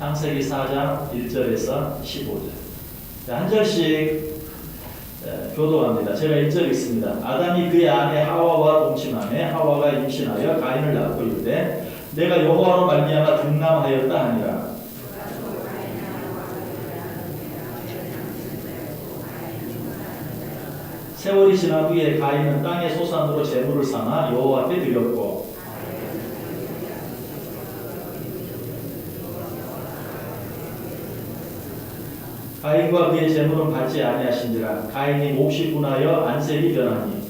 창세기 4장 1절에서 15절. 한 절씩 교도합니다. 제가 1절 읽습니다. 아담이 그의 아내 하와와 동침하매 하와가 임신하여 가인을 낳고 이르되 내가 여호와로 말미암아 등남하였다 하니라. 세월이 지난 후에 가인은 땅의 소산으로 제물을 삼아 여호와께 드렸고 가인과 그의 제물은 받지 아니하신지라. 가인이 몹시 분하여 안색이 변하니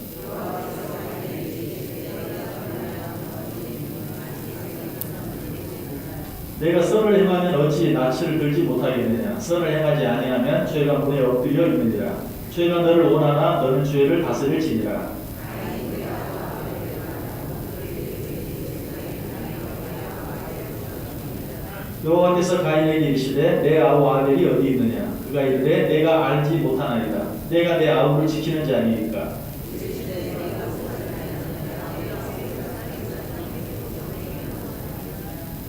내가 선을 행하면 어찌 낯을 들지 못하겠느냐. 선을 행하지 아니하면 죄가 문에 엎드려 있느니라. 죄가 너를 원하나 너는 죄를 다스릴지니라. 여호와께서 가인에게 이르시되 내 아우 아벨이 어디 있느냐. 그가 이르되 내가 알지 못하나이다. 내가 내 아우를 지키는 자니이까.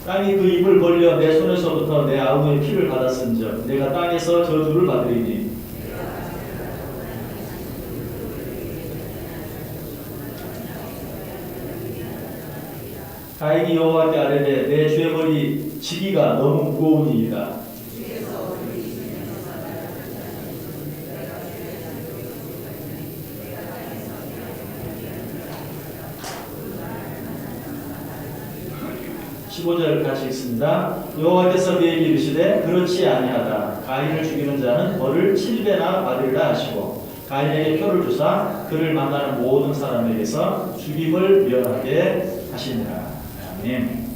땅이 그 입을 벌려 내 손에서부터 내 아우의 피를 받았은즉 내가 땅에서 저주를 받으리니. 가인이 여호와께 아뢰되 내 죄벌이 지기가 너무 무거우니이다. (15절) 같이 읽습니다. 여호와께서 그에게 이르시되 그렇지 아니하다. 가인을 죽이는 자는 벌을 7배나 받으리라 하시고 가인에게 표를 주사 그를 만나는 모든 사람에게서 죽임을 면하게 하시니라. 아멘.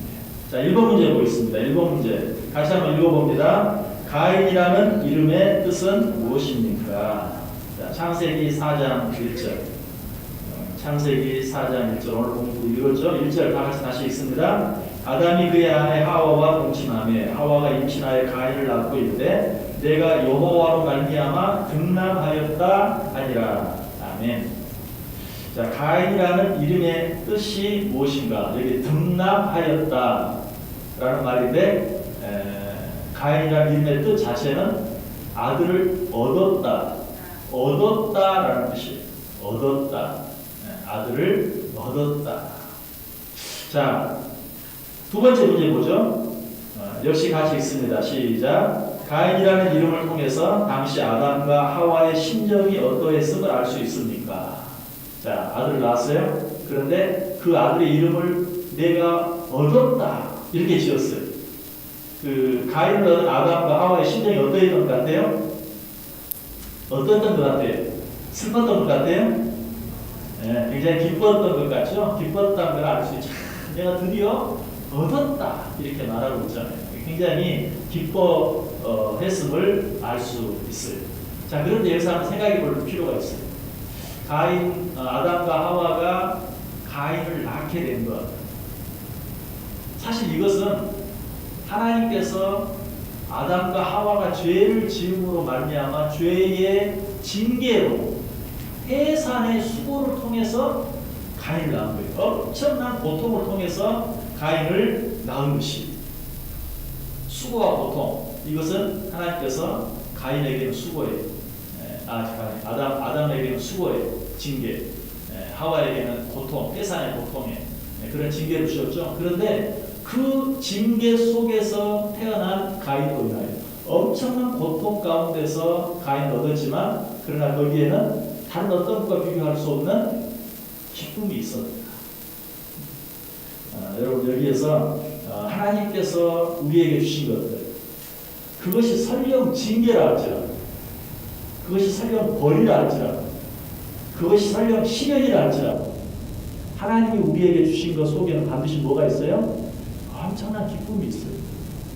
자, 1번 문제 보겠습니다. 1번 문제 같이 한번 읽어봅니다. 가인이라는 이름의 뜻은 무엇입니까? 자, 창세기 4장 1절. 창세기 4장 1절 오늘 공부 읽었죠? 1절 다 같이 다시 읽습니다. 아담이 그의 아내 하와와 동침하며 하와가 임신하여 가인을 낳고 이르되 내가 여호와로 말미암아 등남하였다 하니라. 아멘. 자, 가인이라는 이름의 뜻이 무엇인가? 여기 등남하였다 라는 말인데 가인이라는 이름의 뜻 자체는 아들을 얻었다 라는 뜻이에요. 얻었다. 아들을 얻었다. 자, 두 번째 문제 보죠. 역시 같이 읽습니다. 시작. 가인이라는 이름을 통해서 당시 아담과 하와의 심정이 어떠했음을 알 수 있습니까? 자, 아들을 낳았어요. 그런데 그 아들의 이름을 내가 얻었다 이렇게 지었어요. 그 가인을 얻은 아담과 하와의 심정이 어떠했던 것 같아요? 어떠했던 것 같아요? 슬펐던 것 같아요? 네, 굉장히 기뻤던 것 같죠? 기뻤다는 걸 알 수 있죠. 내가 드디어 얻었다 이렇게 말하고 있잖아요. 굉장히 기뻐했음을 알 수 있어요. 자, 그런데 여기서 한번 생각해 볼 필요가 있어요. 아담과 하와가 가인을 낳게 된 것. 사실 이것은 하나님께서 아담과 하와가 죄를 지음으로 말미암아 죄의 징계로 해산의 수고를 통해서 가인을 낳은 거예요. 엄청난 고통을 통해서 가인을 낳은 것이. 수고와 고통. 이것은 하나님께서 가인에게는 수고예요. 아담에게는 수고예요. 징계. 하와에게는 고통, 해산의 고통에 그런 징계를 주셨죠. 그런데 그 징계 속에서 태어난 가인으로 인하여 엄청난 고통 가운데서 가인을 얻었지만 그러나 거기에는 다른 어떤 것과 비교할 수 없는 기쁨이 있었습니다. 여러분 여기에서 하나님께서 우리에게 주신 것들 그것이 설령 징계라 할지라도 그것이 설령 벌이라 할지라도 그것이 설령 시련이라 할지라도 하나님이 우리에게 주신 것 속에는 반드시 뭐가 있어요? 엄청난 기쁨이 있어요.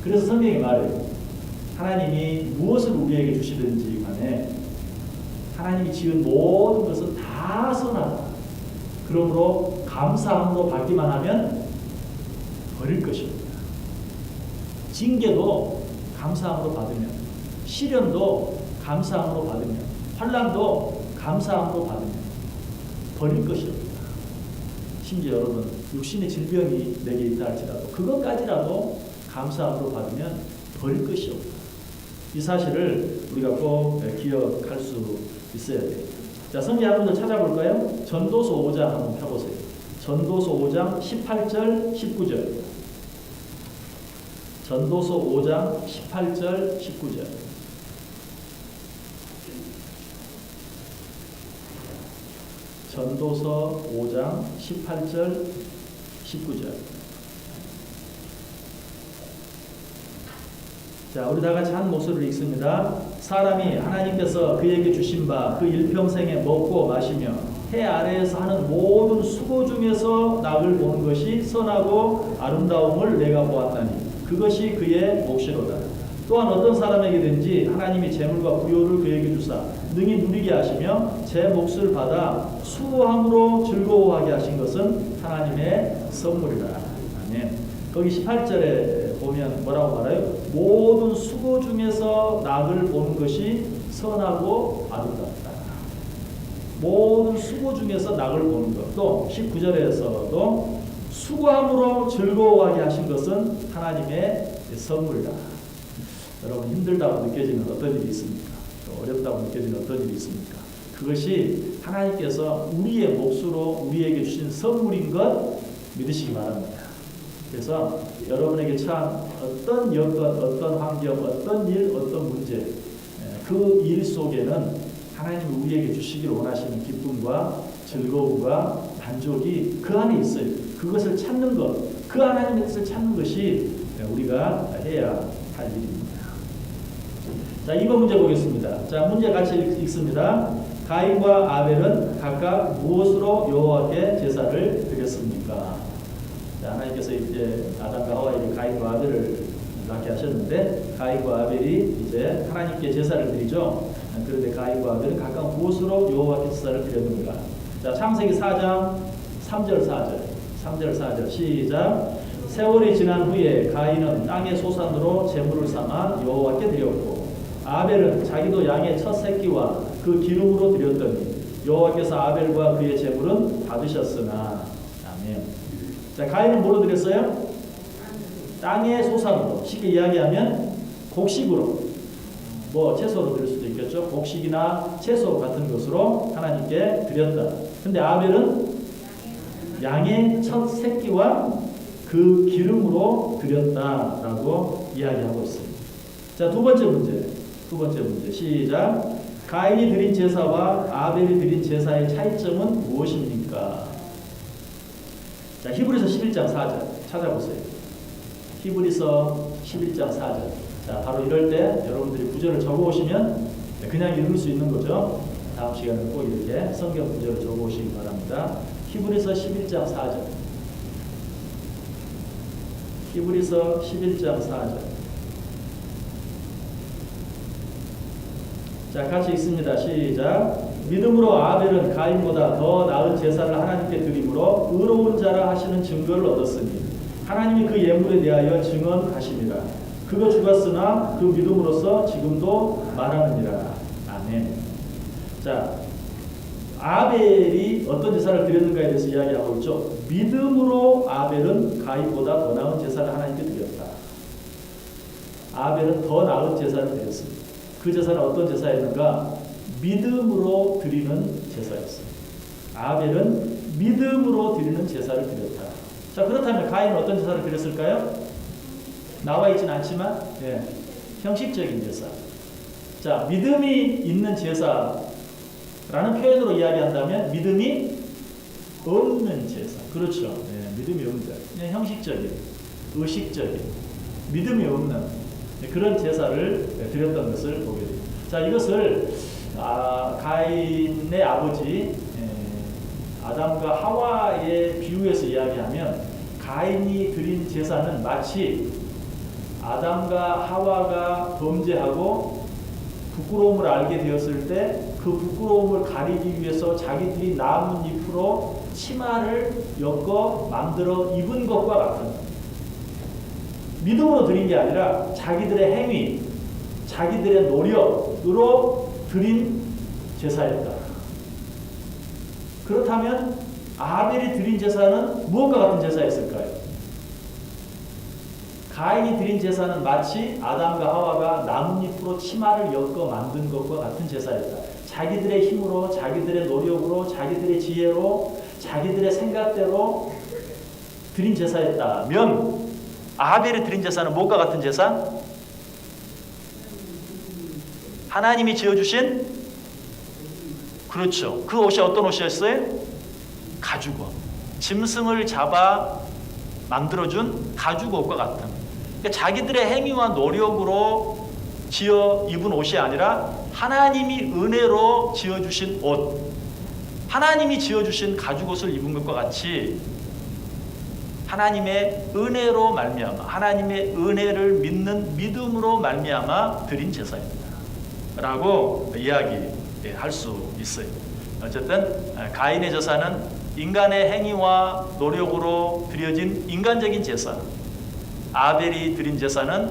그래서 성경이 말해요. 하나님이 무엇을 우리에게 주시든지 간에 하나님이 지은 모든 것은 다 선하다. 그러므로 감사함으로 받기만 하면 버릴 것입니다. 징계도 감사함으로 받으면, 시련도 감사함으로 받으면, 환난도 감사함으로 받으면 버릴 것입니다. 심지어 여러분 육신의 질병이 내게 있다 할지라도 그것까지라도 감사함으로 받으면 버릴 것이 없다. 이 사실을 우리가 꼭 기억할 수 있어야 돼요. 자, 성경 한 번 더 찾아볼까요? 전도서 5장 한번 펴보세요. 전도서 5장 18절, 19절. 전도서 5장 18절, 19절. 전도서 5장 18절, 19절. 자, 우리 다 같이 한 목소리로 읽습니다. 사람이 하나님께서 그에게 주신 바 그 일평생에 먹고 마시며 해 아래에서 하는 모든 수고 중에서 낙을 보는 것이 선하고 아름다움을 내가 보았다니 그것이 그의 몫이로다. 또한 어떤 사람에게든지 하나님이 재물과 부요를 그에게 주사 능히 누리게 하시며 제 몫을 받아 수고함으로 즐거워하게 하신 것은 하나님의 선물이라. 아멘. 거기 18절에 보면 뭐라고 말해요? 모든 수고 중에서 낙을 보는 것이 선하고 아름답다. 모든 수고 중에서 낙을 보는 것. 또 19절에서도 수고함으로 즐거워하게 하신 것은 하나님의 선물이다. 여러분 힘들다고 느껴지는 어떤 일이 있습니까? 또 어렵다고 느껴지는 어떤 일이 있습니까? 그것이 하나님께서 우리의 몫으로 우리에게 주신 선물인 것 믿으시기 바랍니다. 그래서 여러분에게 참 어떤 여건, 어떤 환경, 어떤 일, 어떤 문제 그 일 속에는 하나님이 우리에게 주시기를 원하시는 기쁨과 즐거움과 만족이 그 안에 있어요. 그것을 찾는 것, 그 하나님의 뜻을 찾는 것이 우리가 해야 할 일입니다. 자, 2번 문제 보겠습니다. 자, 문제 같이 읽습니다. 가인과 아벨은 각각 무엇으로 여호와께 제사를 드렸습니까? 자, 하나님께서 이제 아담과 하와에게 가인과 아벨을 낳게 하셨는데 가인과 아벨이 이제 하나님께 제사를 드리죠. 그런데 가인과 아벨은 각각 무엇으로 여호와께 제사를 드렸는가? 자, 창세기 4장 3절 4절 3절 4절 시작. 세월이 지난 후에 가인은 땅의 소산으로 제물을 삼아 여호와께 드렸고 아벨은 자기도 양의 첫 새끼와 그 기름으로 드렸더니 여호와께서 아벨과 그의 제물은 받으셨으나. 아멘. 자, 가인은 뭐로 드렸어요? 땅의 소산으로. 쉽게 이야기하면 곡식으로. 뭐 채소로 드릴 수도 있겠죠. 곡식이나 채소 같은 것으로 하나님께 드렸다. 근데 아벨은 양의 첫 새끼와 그 기름으로 드렸다라고 이야기하고 있습니다. 자, 두 번째 문제 시작. 가인이 드린 제사와 아벨이 드린 제사의 차이점은 무엇입니까? 자, 히브리서 11장 4절 찾아보세요. 히브리서 11장 4절. 자, 바로 이럴 때 여러분들이 구절을 적어오시면 그냥 읽을 수 있는 거죠. 다음 시간에 꼭 이렇게 성경 구절을 적어오시기 바랍니다. 히브리서 11장 4절. 히브리서 11장 4절. 자, 같이 읽습니다. 시작. 믿음으로 아벨은 가인보다 더 나은 제사를 하나님께 드림으로 의로운 자라 하시는 증거를 얻었으니 하나님이 그 예물에 대하여 증언하심이라. 그가 죽었으나 그 믿음으로써 지금도 말하느니라. 아멘. 자, 아벨이 어떤 제사를 드렸는가에 대해서 이야기하고 있죠. 믿음으로 아벨은 가인보다 더 나은 제사를 하나님께 드렸다. 아벨은 더 나은 제사를 드렸습니다. 그 제사는 어떤 제사였는가? 믿음으로 드리는 제사였습니다. 아벨은 믿음으로 드리는 제사를 드렸다. 자, 그렇다면 가인은 어떤 제사를 드렸을까요? 나와 있지는 않지만 형식적인 제사. 자, 믿음이 있는 제사라는 표현으로 이야기한다면 믿음이 없는 제사. 그렇죠. 믿음이 없는 제사. 형식적인, 의식적인, 믿음이 없는 그런 제사를 드렸던 것을 보게 됩니다. 자, 이것을 가인의 아버지 아담과 하와의 비유에서 이야기하면 가인이 드린 제사는 마치 아담과 하와가 범죄하고 부끄러움을 알게 되었을 때 그 부끄러움을 가리기 위해서 자기들이 나뭇잎으로 치마를 엮어 만들어 입은 것과 같은, 믿음으로 드린 게 아니라 자기들의 행위, 자기들의 노력으로 드린 제사였다. 그렇다면 아벨이 드린 제사는 무엇과 같은 제사였을까요? 가인이 드린 제사는 마치 아담과 하와가 나뭇잎으로 치마를 엮어 만든 것과 같은 제사였다. 자기들의 힘으로, 자기들의 노력으로, 자기들의 지혜로, 자기들의 생각대로 드린 제사였다면 아벨이 드린 제사는 무엇과 같은 제사? 하나님이 지어주신, 그렇죠, 그 옷이 어떤 옷이었어요? 가죽옷. 짐승을 잡아 만들어준 가죽옷과 같은, 그러니까 자기들의 행위와 노력으로 지어 입은 옷이 아니라 하나님이 은혜로 지어주신 옷, 하나님이 지어주신 가죽옷을 입은 것과 같이 하나님의 은혜로 말미암아, 하나님의 은혜를 믿는 믿음으로 말미암아 드린 제사입니다 라고 이야기할 수 있어요. 어쨌든 가인의 제사는 인간의 행위와 노력으로 드려진 인간적인 제사, 아벨이 드린 제사는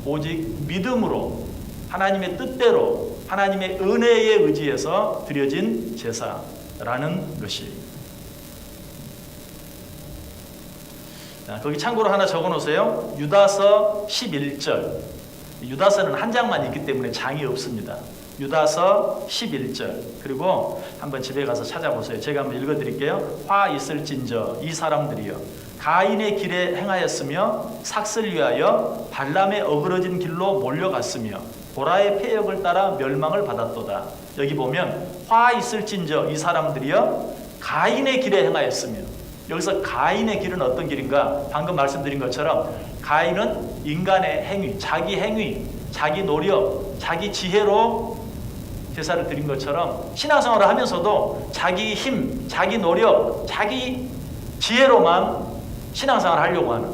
오직 믿음으로 하나님의 뜻대로 하나님의 은혜에 의지해서 드려진 제사라는 것이. 거기 참고로 하나 적어 놓으세요. 유다서 11절. 유다서는 한 장만 있기 때문에 장이 없습니다. 유다서 11절. 그리고 한번 집에 가서 찾아보세요. 제가 한번 읽어드릴게요. 화 있을진저 이 사람들이여 가인의 길에 행하였으며 삭슬 위하여 발람의 어그러진 길로 몰려갔으며 보라의 패역을 따라 멸망을 받았도다. 여기 보면 화 있을진저 이 사람들이여 가인의 길에 행하였으며, 여기서 가인의 길은 어떤 길인가? 방금 말씀드린 것처럼 가인은 인간의 행위, 자기 노력, 자기 지혜로 제사를 드린 것처럼 신앙생활을 하면서도 자기 힘, 자기 노력, 자기 지혜로만 신앙생활을 하려고 하는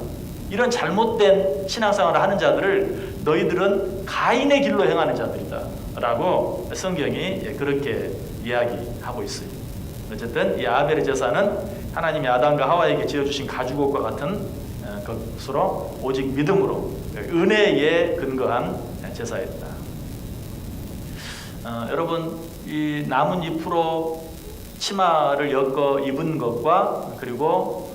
이런 잘못된 신앙생활을 하는 자들을 너희들은 가인의 길로 행하는 자들이다 라고 성경이 그렇게 이야기하고 있어요. 어쨌든 이 아벨의 제사는 하나님이 아담과 하와에게 지어주신 가죽옷과 같은 것으로 오직 믿음으로 은혜에 근거한 제사였다. 여러분, 이 나뭇잎으로 치마를 엮어 입은 것과 그리고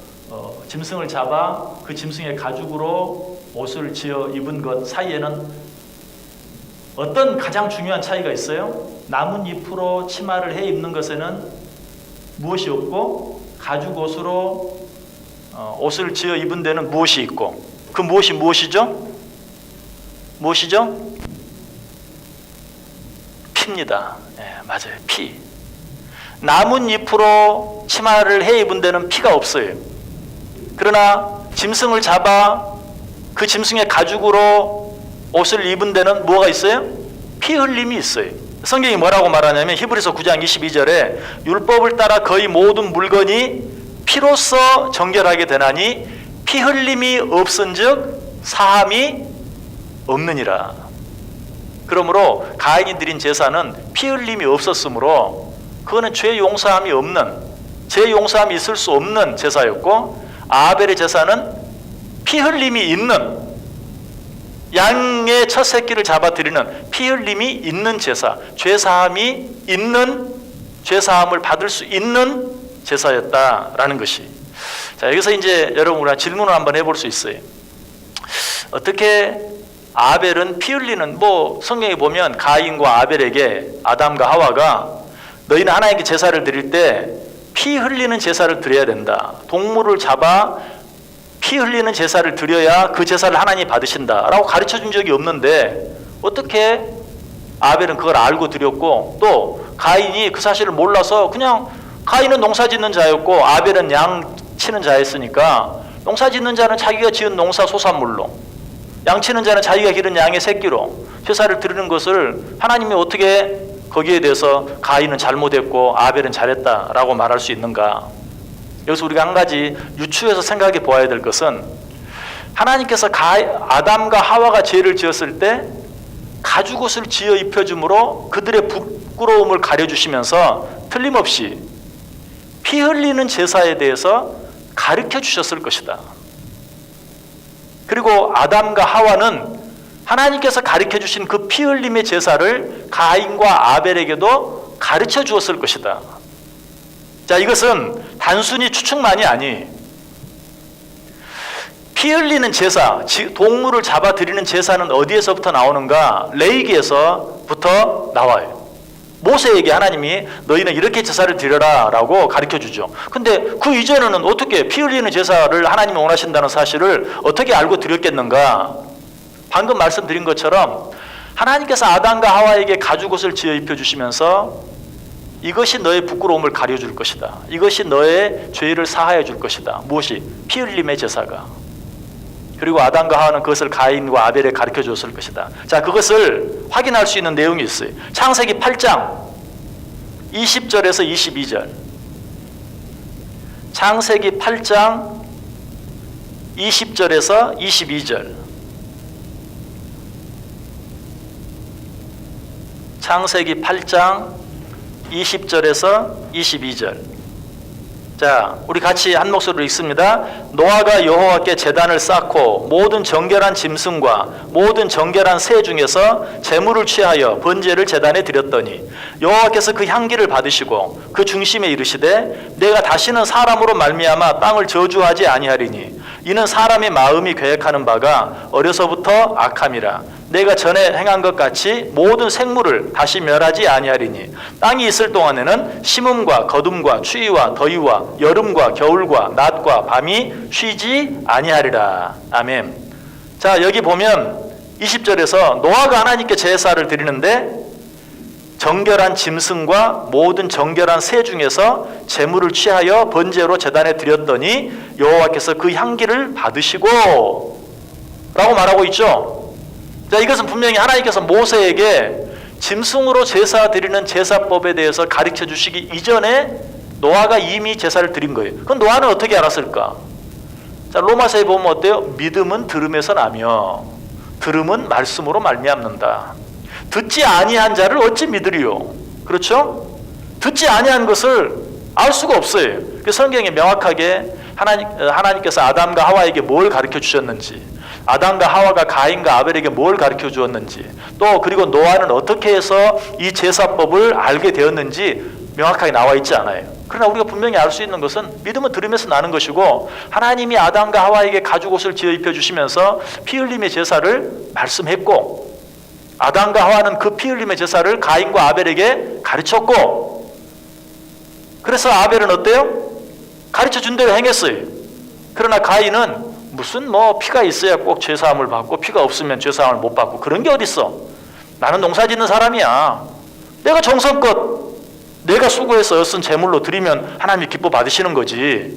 짐승을 잡아 그 짐승의 가죽으로 옷을 지어 입은 것 사이에는 어떤 가장 중요한 차이가 있어요? 나뭇잎으로 치마를 해 입는 것에는 무엇이 없고 가죽옷으로 옷을 지어 입은 데는 무엇이 있고, 그 무엇이 무엇이죠? 무엇이죠? 피입니다. 네, 맞아요. 피. 나뭇잎으로 치마를 해 입은 데는 피가 없어요. 그러나 짐승을 잡아 그 짐승의 가죽으로 옷을 입은 데는 뭐가 있어요? 피 흘림이 있어요. 성경이 뭐라고 말하냐면 히브리서 9장 22절에 율법을 따라 거의 모든 물건이 피로써 정결하게 되나니 피 흘림이 없은즉 사함이 없느니라. 그러므로 가인이 드린 제사는 피 흘림이 없었으므로 그거는 죄 용서함이 없는, 죄 용서함이 있을 수 없는 제사였고, 아벨의 제사는 피 흘림이 있는, 양의 첫 새끼를 잡아 드리는 피 흘림이 있는 제사, 죄 사함이 있는, 죄 사함을 받을 수 있는 제사였다라는 것이. 자, 여기서 이제 여러분 질문을 한번 해볼 수 있어요. 어떻게 아벨은 피 흘리는, 성경에 보면 가인과 아벨에게 아담과 하와가 너희는 하나님께 제사를 드릴 때 피 흘리는 제사를 드려야 된다, 동물을 잡아 피 흘리는 제사를 드려야 그 제사를 하나님이 받으신다라고 가르쳐 준 적이 없는데 어떻게 아벨은 그걸 알고 드렸고, 또 가인이 그 사실을 몰라서 그냥, 가인은 농사 짓는 자였고 아벨은 양 치는 자였으니까 농사 짓는 자는 자기가 지은 농사 소산물로, 양 치는 자는 자기가 기른 양의 새끼로 제사를 드리는 것을 하나님이 어떻게 거기에 대해서 가인은 잘못했고 아벨은 잘했다라고 말할 수 있는가? 여기서 우리가 한 가지 유추해서 생각해 보아야 될 것은, 하나님께서 아담과 하와가 죄를 지었을 때 가죽옷을 지어 입혀줌으로 그들의 부끄러움을 가려주시면서 틀림없이 피 흘리는 제사에 대해서 가르쳐 주셨을 것이다. 그리고 아담과 하와는 하나님께서 가르쳐 주신 그 피 흘림의 제사를 가인과 아벨에게도 가르쳐 주었을 것이다. 자, 이것은 단순히 추측만이 아니, 피 피 흘리는 제사, 동물을 잡아 드리는 제사는 어디에서부터 나오는가? 레위기에서부터 나와요. 모세에게 하나님이 너희는 이렇게 제사를 드려라 라고 가르쳐 주죠. 근데 그 이전에는 어떻게 피 흘리는 제사를 하나님이 원하신다는 사실을 어떻게 알고 드렸겠는가? 방금 말씀드린 것처럼 하나님께서 아담과 하와에게 가죽옷을 지어 입혀주시면서 이것이 너의 부끄러움을 가려줄 것이다. 이것이 너의 죄를 사하여 줄 것이다. 무엇이? 피 흘림의 제사가. 그리고 아담과 하와는 그것을 가인과 아벨에 가르쳐 줬을 것이다. 자, 그것을 확인할 수 있는 내용이 있어요. 창세기 8장 20절에서 22절. 창세기 8장 20절에서 22절. 창세기 8장 20절에서 22절. 자, 우리 같이 한 목소리로 읽습니다. 노아가 여호와께 제단을 쌓고 모든 정결한 짐승과 모든 정결한 새 중에서 제물을 취하여 번제를 제단에 드렸더니 여호와께서 그 향기를 받으시고 그 중심에 이르시되 내가 다시는 사람으로 말미암아 땅을 저주하지 아니하리니 이는 사람의 마음이 계획하는 바가 어려서부터 악함이라. 내가 전에 행한 것 같이 모든 생물을 다시 멸하지 아니하리니 땅이 있을 동안에는 심음과 거둠과 추위와 더위와 여름과 겨울과 낮과 밤이 쉬지 아니하리라. 아멘. 자, 여기 보면 20절에서 노아가 하나님께 제사를 드리는데 정결한 짐승과 모든 정결한 새 중에서 제물을 취하여 번제로 제단에 드렸더니 여호와께서 그 향기를 받으시고 라고 말하고 있죠. 자, 이것은 분명히 하나님께서 모세에게 짐승으로 제사 드리는 제사법에 대해서 가르쳐 주시기 이전에 노아가 이미 제사를 드린 거예요. 그럼 노아는 어떻게 알았을까? 자, 로마서에 보면 어때요? 믿음은 들음에서 나며 들음은 말씀으로 말미암는다. 듣지 아니한 자를 어찌 믿으리요? 그렇죠? 듣지 아니한 것을 알 수가 없어요. 성경에 명확하게 하나님께서 아담과 하와에게 뭘 가르쳐 주셨는지, 아담과 하와가 가인과 아벨에게 뭘 가르쳐 주었는지, 또 그리고 노아는 어떻게 해서 이 제사법을 알게 되었는지 명확하게 나와 있지 않아요. 그러나 우리가 분명히 알 수 있는 것은 믿음은 들으면서 나는 것이고, 하나님이 아담과 하와에게 가죽옷을 지어 입혀주시면서 피 흘림의 제사를 말씀했고, 아담과 하와는 그 피 흘림의 제사를 가인과 아벨에게 가르쳤고, 그래서 아벨은 어때요? 가르쳐 준 대로 행했어요. 그러나 가인은 무슨 피가 있어야 꼭 죄사함을 받고 피가 없으면 죄사함을 못 받고 그런 게 어딨어. 나는 농사 짓는 사람이야. 내가 정성껏 내가 수고해서 얻은 제물로 드리면 하나님이 기뻐 받으시는 거지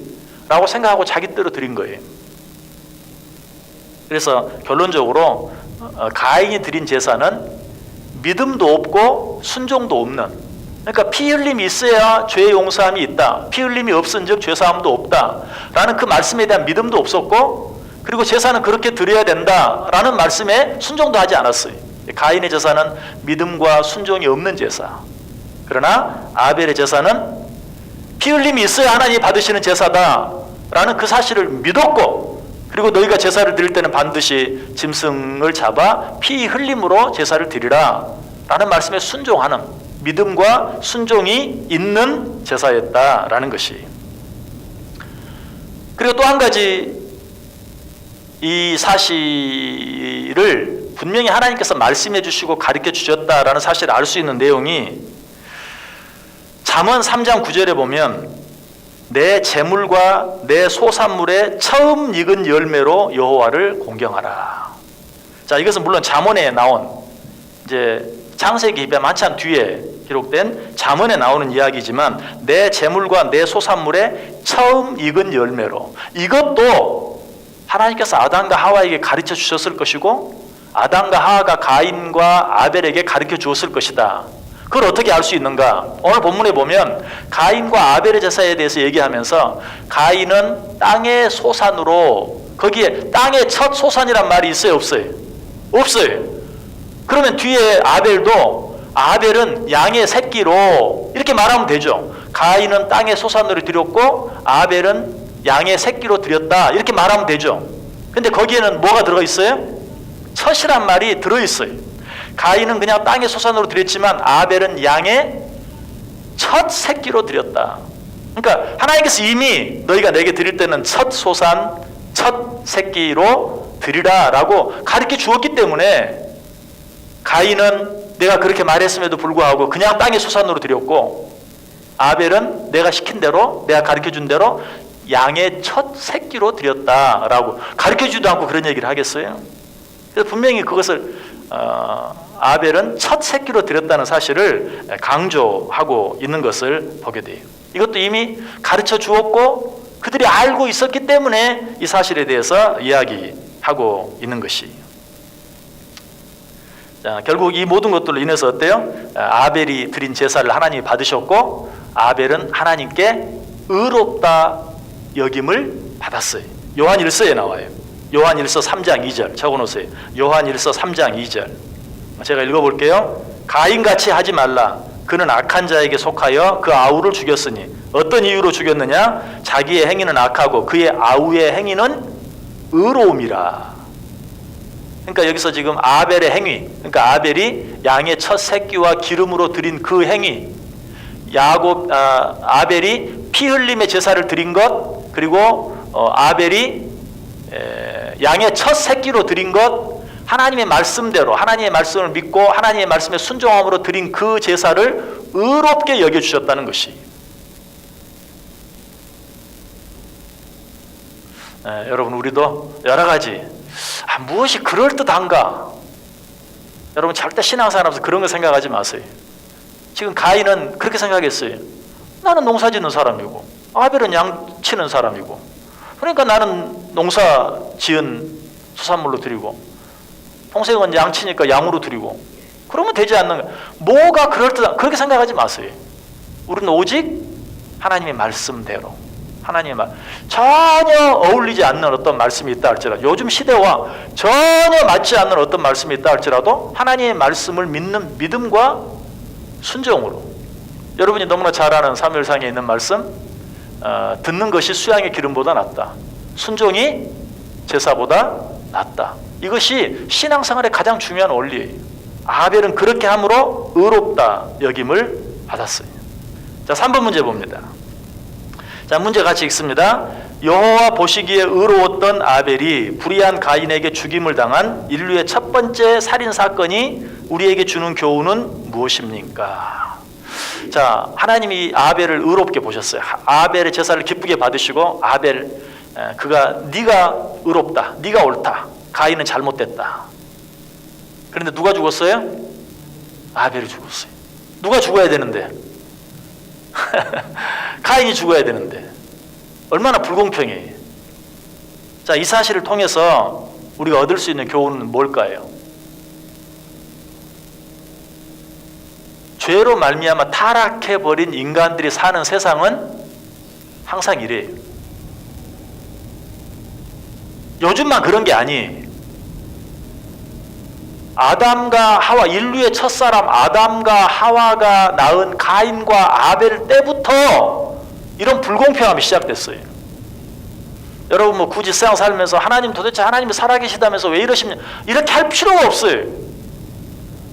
라고 생각하고 자기 뜻대로 드린 거예요. 그래서 결론적으로 가인이 드린 제사는 믿음도 없고 순종도 없는, 그러니까 피 흘림이 있어야 죄 용서함이 있다, 피 흘림이 없은즉 죄사함도 없다라는 그 말씀에 대한 믿음도 없었고, 그리고 제사는 그렇게 드려야 된다라는 말씀에 순종도 하지 않았어요. 가인의 제사는 믿음과 순종이 없는 제사. 그러나 아벨의 제사는 피 흘림이 있어야 하나님이 받으시는 제사다라는 그 사실을 믿었고, 그리고 너희가 제사를 드릴 때는 반드시 짐승을 잡아 피 흘림으로 제사를 드리라 라는 말씀에 순종하는, 믿음과 순종이 있는 제사였다라는 것이. 그리고 또 한 가지 이 사실을 분명히 하나님께서 말씀해 주시고 가르쳐 주셨다라는 사실을 알 수 있는 내용이 잠언 3장 9절에 보면 내 재물과 내 소산물의 처음 익은 열매로 여호와를 공경하라. 자, 이것은 물론 잠언에 나온, 이제 창세기 입에 한참 뒤에 기록된 잠언에 나오는 이야기지만, 내 재물과 내 소산물의 처음 익은 열매로, 이것도 하나님께서 아담과 하와에게 가르쳐 주셨을 것이고 아담과 하와가 가인과 아벨에게 가르쳐 주었을 것이다. 그걸 어떻게 알 수 있는가? 오늘 본문에 보면 가인과 아벨의 제사에 대해서 얘기하면서 가인은 땅의 소산으로, 거기에 땅의 첫 소산이란 말이 있어요, 없어요? 없어요. 그러면 뒤에 아벨은 양의 새끼로 이렇게 말하면 되죠. 가인은 땅의 소산으로 드렸고 아벨은 양의 새끼로 드렸다 이렇게 말하면 되죠. 근데 거기에는 뭐가 들어 있어요? 첫이란 말이 들어 있어요. 가인은 그냥 땅의 소산으로 드렸지만 아벨은 양의 첫 새끼로 드렸다. 그러니까 하나님께서 이미 너희가 내게 드릴 때는 첫 소산 첫 새끼로 드리라라고 가르쳐 주었기 때문에 가인은 내가 그렇게 말했음에도 불구하고 그냥 땅의 수산으로 드렸고, 아벨은 내가 시킨 대로, 내가 가르쳐 준 대로 양의 첫 새끼로 드렸다라고 가르쳐 주지도 않고 그런 얘기를 하겠어요? 그래서 분명히 그것을 아벨은 첫 새끼로 드렸다는 사실을 강조하고 있는 것을 보게 돼요. 이것도 이미 가르쳐 주었고 그들이 알고 있었기 때문에 이 사실에 대해서 이야기하고 있는 것이에요. 자, 결국 이 모든 것들로 인해서 어때요? 아벨이 드린 제사를 하나님이 받으셨고 아벨은 하나님께 의롭다 여김을 받았어요. 요한 1서에 나와요. 요한 1서 3장 2절 적어놓으세요. 요한 1서 3장 2절 제가 읽어볼게요. 가인같이 하지 말라. 그는 악한 자에게 속하여 그 아우를 죽였으니 어떤 이유로 죽였느냐? 자기의 행위는 악하고 그의 아우의 행위는 의로움이라. 그러니까 여기서 지금 아벨의 행위, 그러니까 아벨이 양의 첫 새끼와 기름으로 드린 그 행위, 아벨이 피 흘림의 제사를 드린 것, 그리고 아벨이 양의 첫 새끼로 드린 것, 하나님의 말씀대로 하나님의 말씀을 믿고 하나님의 말씀에 순종함으로 드린 그 제사를 의롭게 여겨주셨다는 것이. 여러분 우리도 여러 가지 무엇이 그럴듯한가? 여러분 절대 신앙생활하면서 그런 거 생각하지 마세요. 지금 가인은 그렇게 생각했어요. 나는 농사 짓는 사람이고 아벨은 양 치는 사람이고, 그러니까 나는 농사 지은 수산물로 드리고 동생은 양 치니까 양으로 드리고 그러면 되지 않는가? 뭐가 그럴듯한, 그렇게 생각하지 마세요. 우리는 오직 하나님의 말씀대로, 하나님의 말, 전혀 어울리지 않는 어떤 말씀이 있다 할지라도, 요즘 시대와 전혀 맞지 않는 어떤 말씀이 있다 할지라도 하나님의 말씀을 믿는 믿음과 순종으로, 여러분이 너무나 잘 아는 사무엘상에 있는 말씀, 듣는 것이 수양의 기름보다 낫다, 순종이 제사보다 낫다. 이것이 신앙생활의 가장 중요한 원리예요. 아벨은 그렇게 함으로 의롭다 여김을 받았어요. 자, 3번 문제 봅니다. 자, 문제 같이 읽습니다. 여호와 보시기에 의로웠던 아벨이 불의한 가인에게 죽임을 당한 인류의 첫 번째 살인 사건이 우리에게 주는 교훈은 무엇입니까? 자, 하나님이 아벨을 의롭게 보셨어요. 아벨의 제사를 기쁘게 받으시고, 아벨, 네가 의롭다, 네가 옳다, 가인은 잘못됐다. 그런데 누가 죽었어요? 아벨이 죽었어요. 누가 죽어야 되는데? 가인이 죽어야 되는데. 얼마나 불공평해. 자, 이 사실을 통해서 우리가 얻을 수 있는 교훈은 뭘까요? 죄로 말미암아 타락해버린 인간들이 사는 세상은 항상 이래요. 요즘만 그런 게 아니에요. 아담과 하와, 인류의 첫사람 아담과 하와가 낳은 가인과 아벨 때부터 이런 불공평함이 시작됐어요. 여러분 뭐 굳이 세상 살면서 하나님 도대체 하나님이 살아계시다면서 왜 이러십니까? 이렇게 할 필요가 없어요.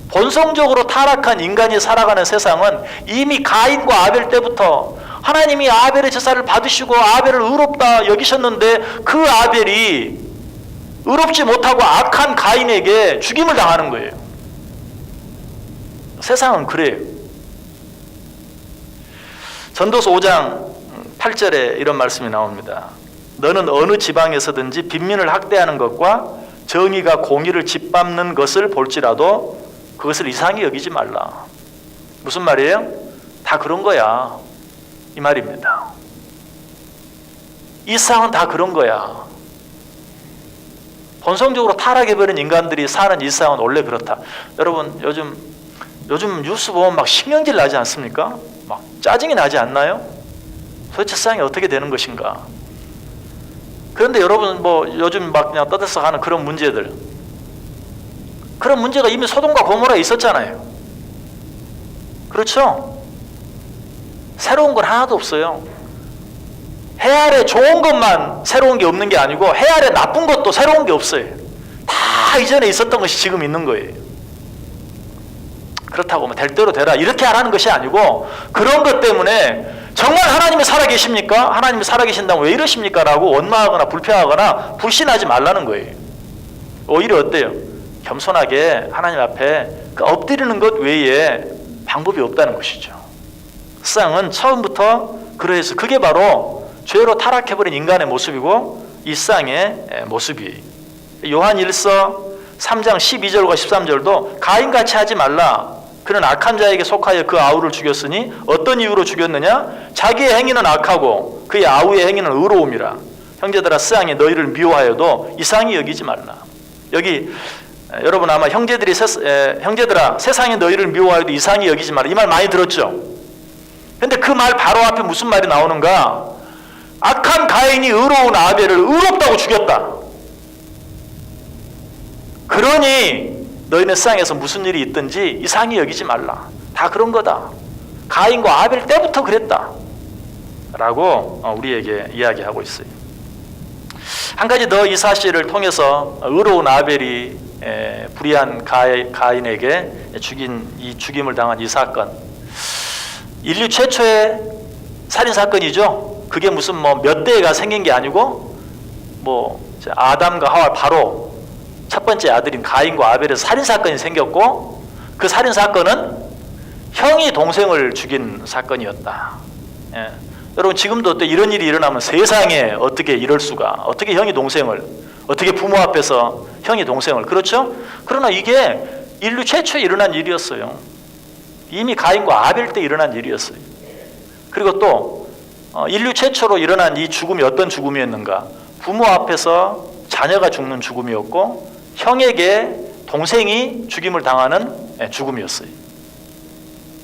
본성적으로 타락한 인간이 살아가는 세상은 이미 가인과 아벨 때부터 하나님이 아벨의 제사를 받으시고 아벨을 의롭다 여기셨는데 그 아벨이 의롭지 못하고 악한 가인에게 죽임을 당하는 거예요. 세상은 그래요. 전도서 5장 8절에 이런 말씀이 나옵니다. 너는 어느 지방에서든지 빈민을 학대하는 것과 정의가 공의를 짓밟는 것을 볼지라도 그것을 이상히 여기지 말라. 무슨 말이에요? 다 그런 거야, 이 말입니다. 이 세상은 다 그런 거야. 본성적으로 타락해버린 인간들이 사는 이 세상은 원래 그렇다. 여러분 요즘 뉴스 보면 막 신경질 나지 않습니까? 막 짜증이 나지 않나요? 도대체 세상이 어떻게 되는 것인가? 그런데 여러분 뭐 요즘 막 그냥 떠들썩하는 그런 문제들, 그런 문제가 이미 소돔과 고모라에 있었잖아요. 그렇죠? 새로운 건 하나도 없어요. 해 아래 좋은 것만 새로운 게 없는 게 아니고 해 아래 나쁜 것도 새로운 게 없어요. 다 이전에 있었던 것이 지금 있는 거예요. 그렇다고 뭐 될 대로 되라 이렇게 하라는 것이 아니고, 그런 것 때문에 정말 하나님이 살아계십니까? 하나님이 살아계신다면 왜 이러십니까? 라고 원망하거나 불평하거나 불신하지 말라는 거예요. 오히려 어때요? 겸손하게 하나님 앞에 엎드리는 것 외에 방법이 없다는 것이죠. 쌍은 처음부터 그래서 그게 바로 죄로 타락해버린 인간의 모습이고 이 쌍의 모습이 요한 1서 3장 12절과 13절도 가인같이 하지 말라. 그는 악한 자에게 속하여 그 아우를 죽였으니 어떤 이유로 죽였느냐? 자기의 행위는 악하고 그의 아우의 행위는 의로움이라. 형제들아 쌍이 너희를 미워하여도 이상히 여기지 말라. 여기 여러분 아마 형제들아 세상이 너희를 미워하여도 이상히 여기지 말라. 이 말 많이 들었죠? 근데 그 말 바로 앞에 무슨 말이 나오는가? 악한 가인이 의로운 아벨을 의롭다고 죽였다. 그러니 너희는 쌍에서 무슨 일이 있든지 이상히 여기지 말라. 다 그런 거다. 가인과 아벨 때부터 그랬다. 라고 우리에게 이야기하고 있어요. 한 가지 더 이 사실을 통해서 의로운 아벨이 불의한 가인에게 이 죽임을 당한 이 사건, 인류 최초의 살인사건이죠. 그게 무슨 몇 대가 생긴 게 아니고 아담과 하와 바로 첫 번째 아들인 가인과 아벨의 살인사건이 생겼고 그 살인사건은 형이 동생을 죽인 사건이었다. 예. 여러분 지금도 또 이런 일이 일어나면 세상에 어떻게 이럴 수가, 어떻게 형이 동생을, 어떻게 부모 앞에서 형이 동생을, 그렇죠? 그러나 이게 인류 최초에 일어난 일이었어요. 이미 가인과 아벨 때 일어난 일이었어요. 그리고 또 인류 최초로 일어난 이 죽음이 어떤 죽음이었는가? 부모 앞에서 자녀가 죽는 죽음이었고 형에게 동생이 죽임을 당하는 죽음이었어요.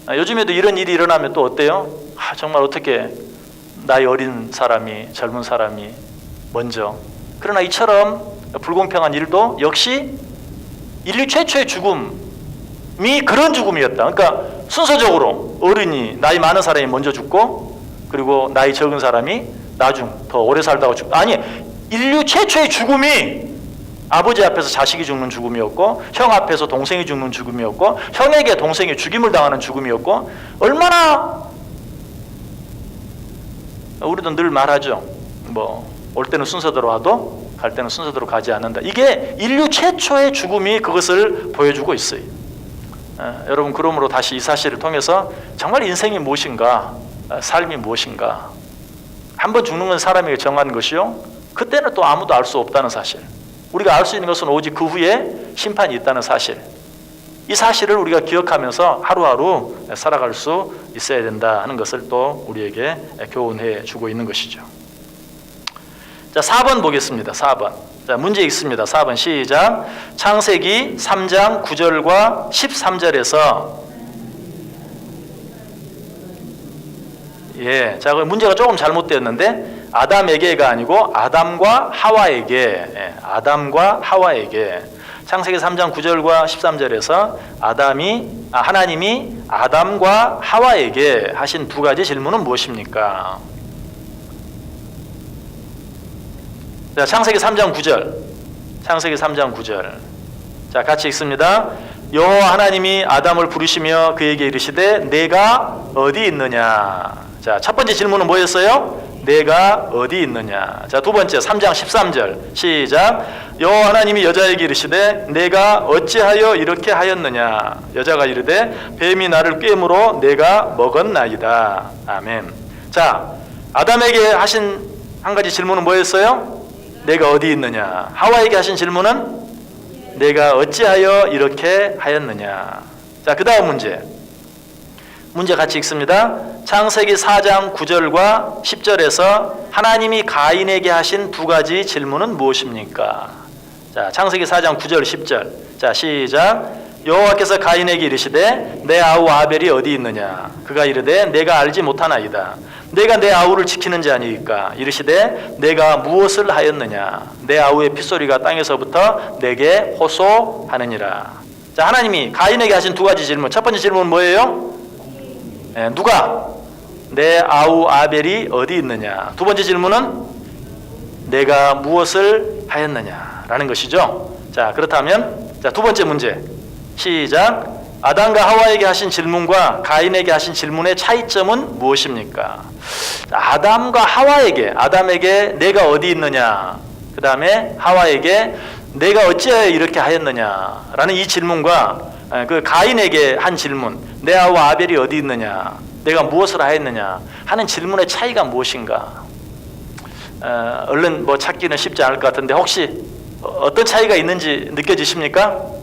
요즘에도 이런 일이 일어나면 또 어때요? 정말 어떻게 나이 어린 사람이, 젊은 사람이 먼저. 그러나 이처럼 불공평한 일도 역시 인류 최초의 죽음이 그런 죽음이었다. 그러니까 순서적으로 어른이, 나이 많은 사람이 먼저 죽고 그리고 나이 적은 사람이 나중 더 오래 살다가 죽고. 아니, 인류 최초의 죽음이 아버지 앞에서 자식이 죽는 죽음이었고 형 앞에서 동생이 죽는 죽음이었고 형에게 동생이 죽임을 당하는 죽음이었고 얼마나 우리도 늘 말하죠. 올 때는 순서대로 와도 갈 때는 순서대로 가지 않는다. 이게 인류 최초의 죽음이 그것을 보여주고 있어요. 여러분 그러므로 다시 이 사실을 통해서 정말 인생이 무엇인가, 삶이 무엇인가, 한번 죽는 건 사람에게 정한 것이요 그때는 또 아무도 알 수 없다는 사실, 우리가 알 수 있는 것은 오직 그 후에 심판이 있다는 사실, 이 사실을 우리가 기억하면서 하루하루 살아갈 수 있어야 된다 하는 것을 또 우리에게 교훈해 주고 있는 것이죠. 자, 4번 보겠습니다. 4번. 자, 문제 있습니다. 4번 시작. 창세기 3장 9절과 13절에서 자, 그 문제가 조금 잘못되었는데 아담에게가 아니고 아담과 하와에게, 아담과 하와에게. 창세기 3장 9절과 13절에서 하나님이 아담과 하와에게 하신 두 가지 질문은 무엇입니까? 자, 창세기 3장 9절. 창세기 3장 9절. 자, 같이 읽습니다. 여호와 하나님이 아담을 부르시며 그에게 이르시되 내가 어디 있느냐. 자, 첫 번째 질문은 뭐였어요? 내가 어디 있느냐. 자, 두 번째 3장 13절 시작. 여호와 하나님이 여자에게 이르시되 내가 어찌하여 이렇게 하였느냐. 여자가 이르되 뱀이 나를 꿰므로 내가 먹었나이다. 아멘. 자, 아담에게 하신 한 가지 질문은 뭐였어요? 내가 어디 있느냐. 하와에게 하신 질문은 내가 어찌하여 이렇게 하였느냐. 자, 그 다음 문제 같이 읽습니다. 창세기 4장 9절과 10절에서 하나님이 가인에게 하신 두 가지 질문은 무엇입니까? 자, 창세기 4장 9절 10절. 자, 시작. 여호와께서 가인에게 이르시되 내 아우 아벨이 어디 있느냐. 그가 이르되 내가 알지 못하나이다. 내가 내 아우를 지키는 자니까. 이르시되 내가 무엇을 하였느냐. 내 아우의 핏소리가 땅에서부터 내게 호소하느니라. 자, 하나님이 가인에게 하신 두 가지 질문. 첫 번째 질문은 뭐예요? 누가? 내 아우 아벨이 어디 있느냐. 두 번째 질문은 내가 무엇을 하였느냐라는 것이죠. 자, 그렇다면 자, 두 번째 문제 시작. 아담과 하와에게 하신 질문과 가인에게 하신 질문의 차이점은 무엇입니까? 아담과 하와에게, 아담에게 내가 어디 있느냐, 그 다음에 하와에게 내가 어찌하여 이렇게 하였느냐라는 이 질문과 그 가인에게 한 질문, 내 아우와 아벨이 어디 있느냐, 내가 무엇을 하였느냐 하는 질문의 차이가 무엇인가? 얼른 뭐 찾기는 쉽지 않을 것 같은데 혹시 어떤 차이가 있는지 느껴지십니까?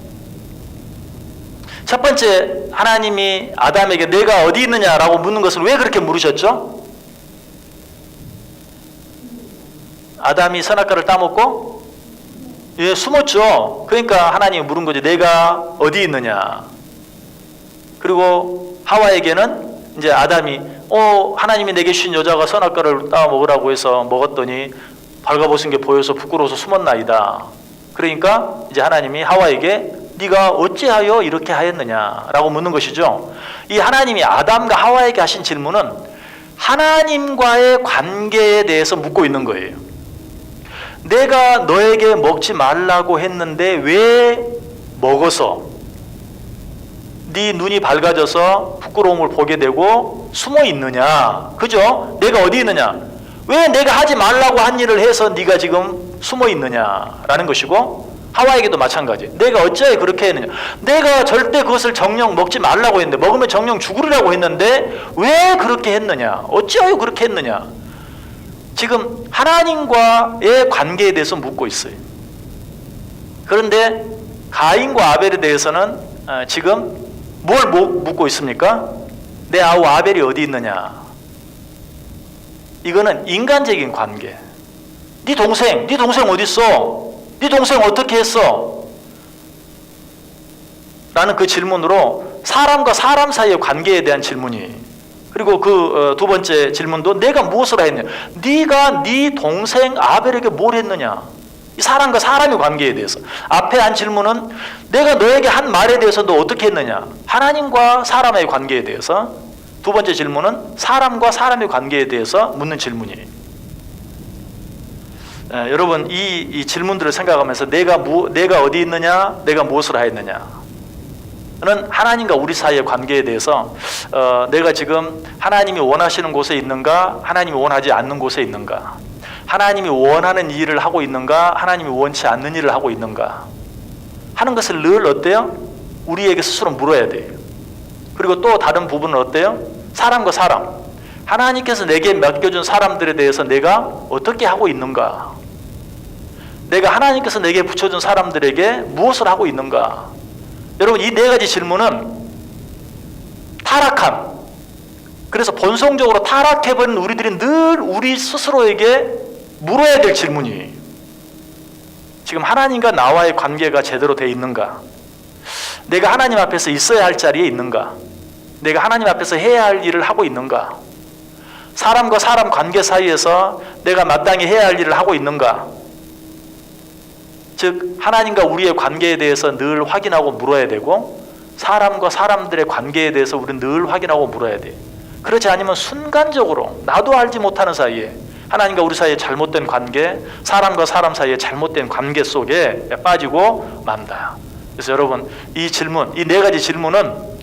첫 번째, 하나님이 아담에게 내가 어디 있느냐라고 묻는 것을 왜 그렇게 물으셨죠? 아담이 선악과를 따먹고 숨었죠. 그러니까 하나님이 물은 거죠. 내가 어디 있느냐. 그리고 하와에게는 이제 아담이 하나님이 내게 주신 여자가 선악과를 따 먹으라고 해서 먹었더니 발가벗은 게 보여서 부끄러워서 숨었나이다. 그러니까 이제 하나님이 하와에게 네가 어찌하여 이렇게 하였느냐라고 묻는 것이죠. 이 하나님이 아담과 하와에게 하신 질문은 하나님과의 관계에 대해서 묻고 있는 거예요. 내가 너에게 먹지 말라고 했는데 왜 먹어서 네 눈이 밝아져서 부끄러움을 보게 되고 숨어 있느냐? 그죠? 내가 어디 있느냐? 왜 내가 하지 말라고 한 일을 해서 네가 지금 숨어 있느냐라는 것이고, 하와에게도 마찬가지. 내가 어찌하여 그렇게 했느냐? 내가 절대 그것을 정령 먹지 말라고 했는데, 먹으면 정령 죽으리라고 했는데 왜 그렇게 했느냐? 어찌하여 그렇게 했느냐? 지금 하나님과의 관계에 대해서 묻고 있어요. 그런데 가인과 아벨에 대해서는 지금 뭘 묻고 있습니까? 내 아우 아벨이 어디 있느냐? 이거는 인간적인 관계. 네 동생 어디 있어? 네 동생 어떻게 했어? 라는 그 질문으로 사람과 사람 사이의 관계에 대한 질문이. 그리고 그 두 번째 질문도 내가 무엇을 했느냐? 네가 네 동생 아벨에게 뭘 했느냐? 이 사람과 사람의 관계에 대해서. 앞에 한 질문은 내가 너에게 한 말에 대해서 너 어떻게 했느냐? 하나님과 사람의 관계에 대해서. 두 번째 질문은 사람과 사람의 관계에 대해서 묻는 질문이에요. 여러분 이 질문들을 생각하면서 내가 어디 있느냐? 내가 무엇을 하였느냐? 는 하나님과 우리 사이의 관계에 대해서 내가 지금 하나님이 원하시는 곳에 있는가? 하나님이 원하지 않는 곳에 있는가? 하나님이 원하는 일을 하고 있는가? 하나님이 원치 않는 일을 하고 있는가? 하는 것을 늘 어때요? 우리에게 스스로 물어야 돼요. 그리고 또 다른 부분은 어때요? 사람과 사람. 하나님께서 내게 맡겨준 사람들에 대해서 내가 어떻게 하고 있는가? 내가 하나님께서 내게 붙여준 사람들에게 무엇을 하고 있는가? 여러분 이 네 가지 질문은 타락함, 그래서 본성적으로 타락해버린 우리들이 늘 우리 스스로에게 물어야 될 질문이에요. 지금 하나님과 나와의 관계가 제대로 되어 있는가? 내가 하나님 앞에서 있어야 할 자리에 있는가? 내가 하나님 앞에서 해야 할 일을 하고 있는가? 사람과 사람 관계 사이에서 내가 마땅히 해야 할 일을 하고 있는가? 즉 하나님과 우리의 관계에 대해서 늘 확인하고 물어야 되고, 사람과 사람들의 관계에 대해서 우리는 늘 확인하고 물어야 돼요. 그렇지 않으면 순간적으로 나도 알지 못하는 사이에 하나님과 우리 사이의 잘못된 관계, 사람과 사람 사이의 잘못된 관계 속에 빠지고 만다. 그래서 여러분 이 질문, 이 네 가지 질문은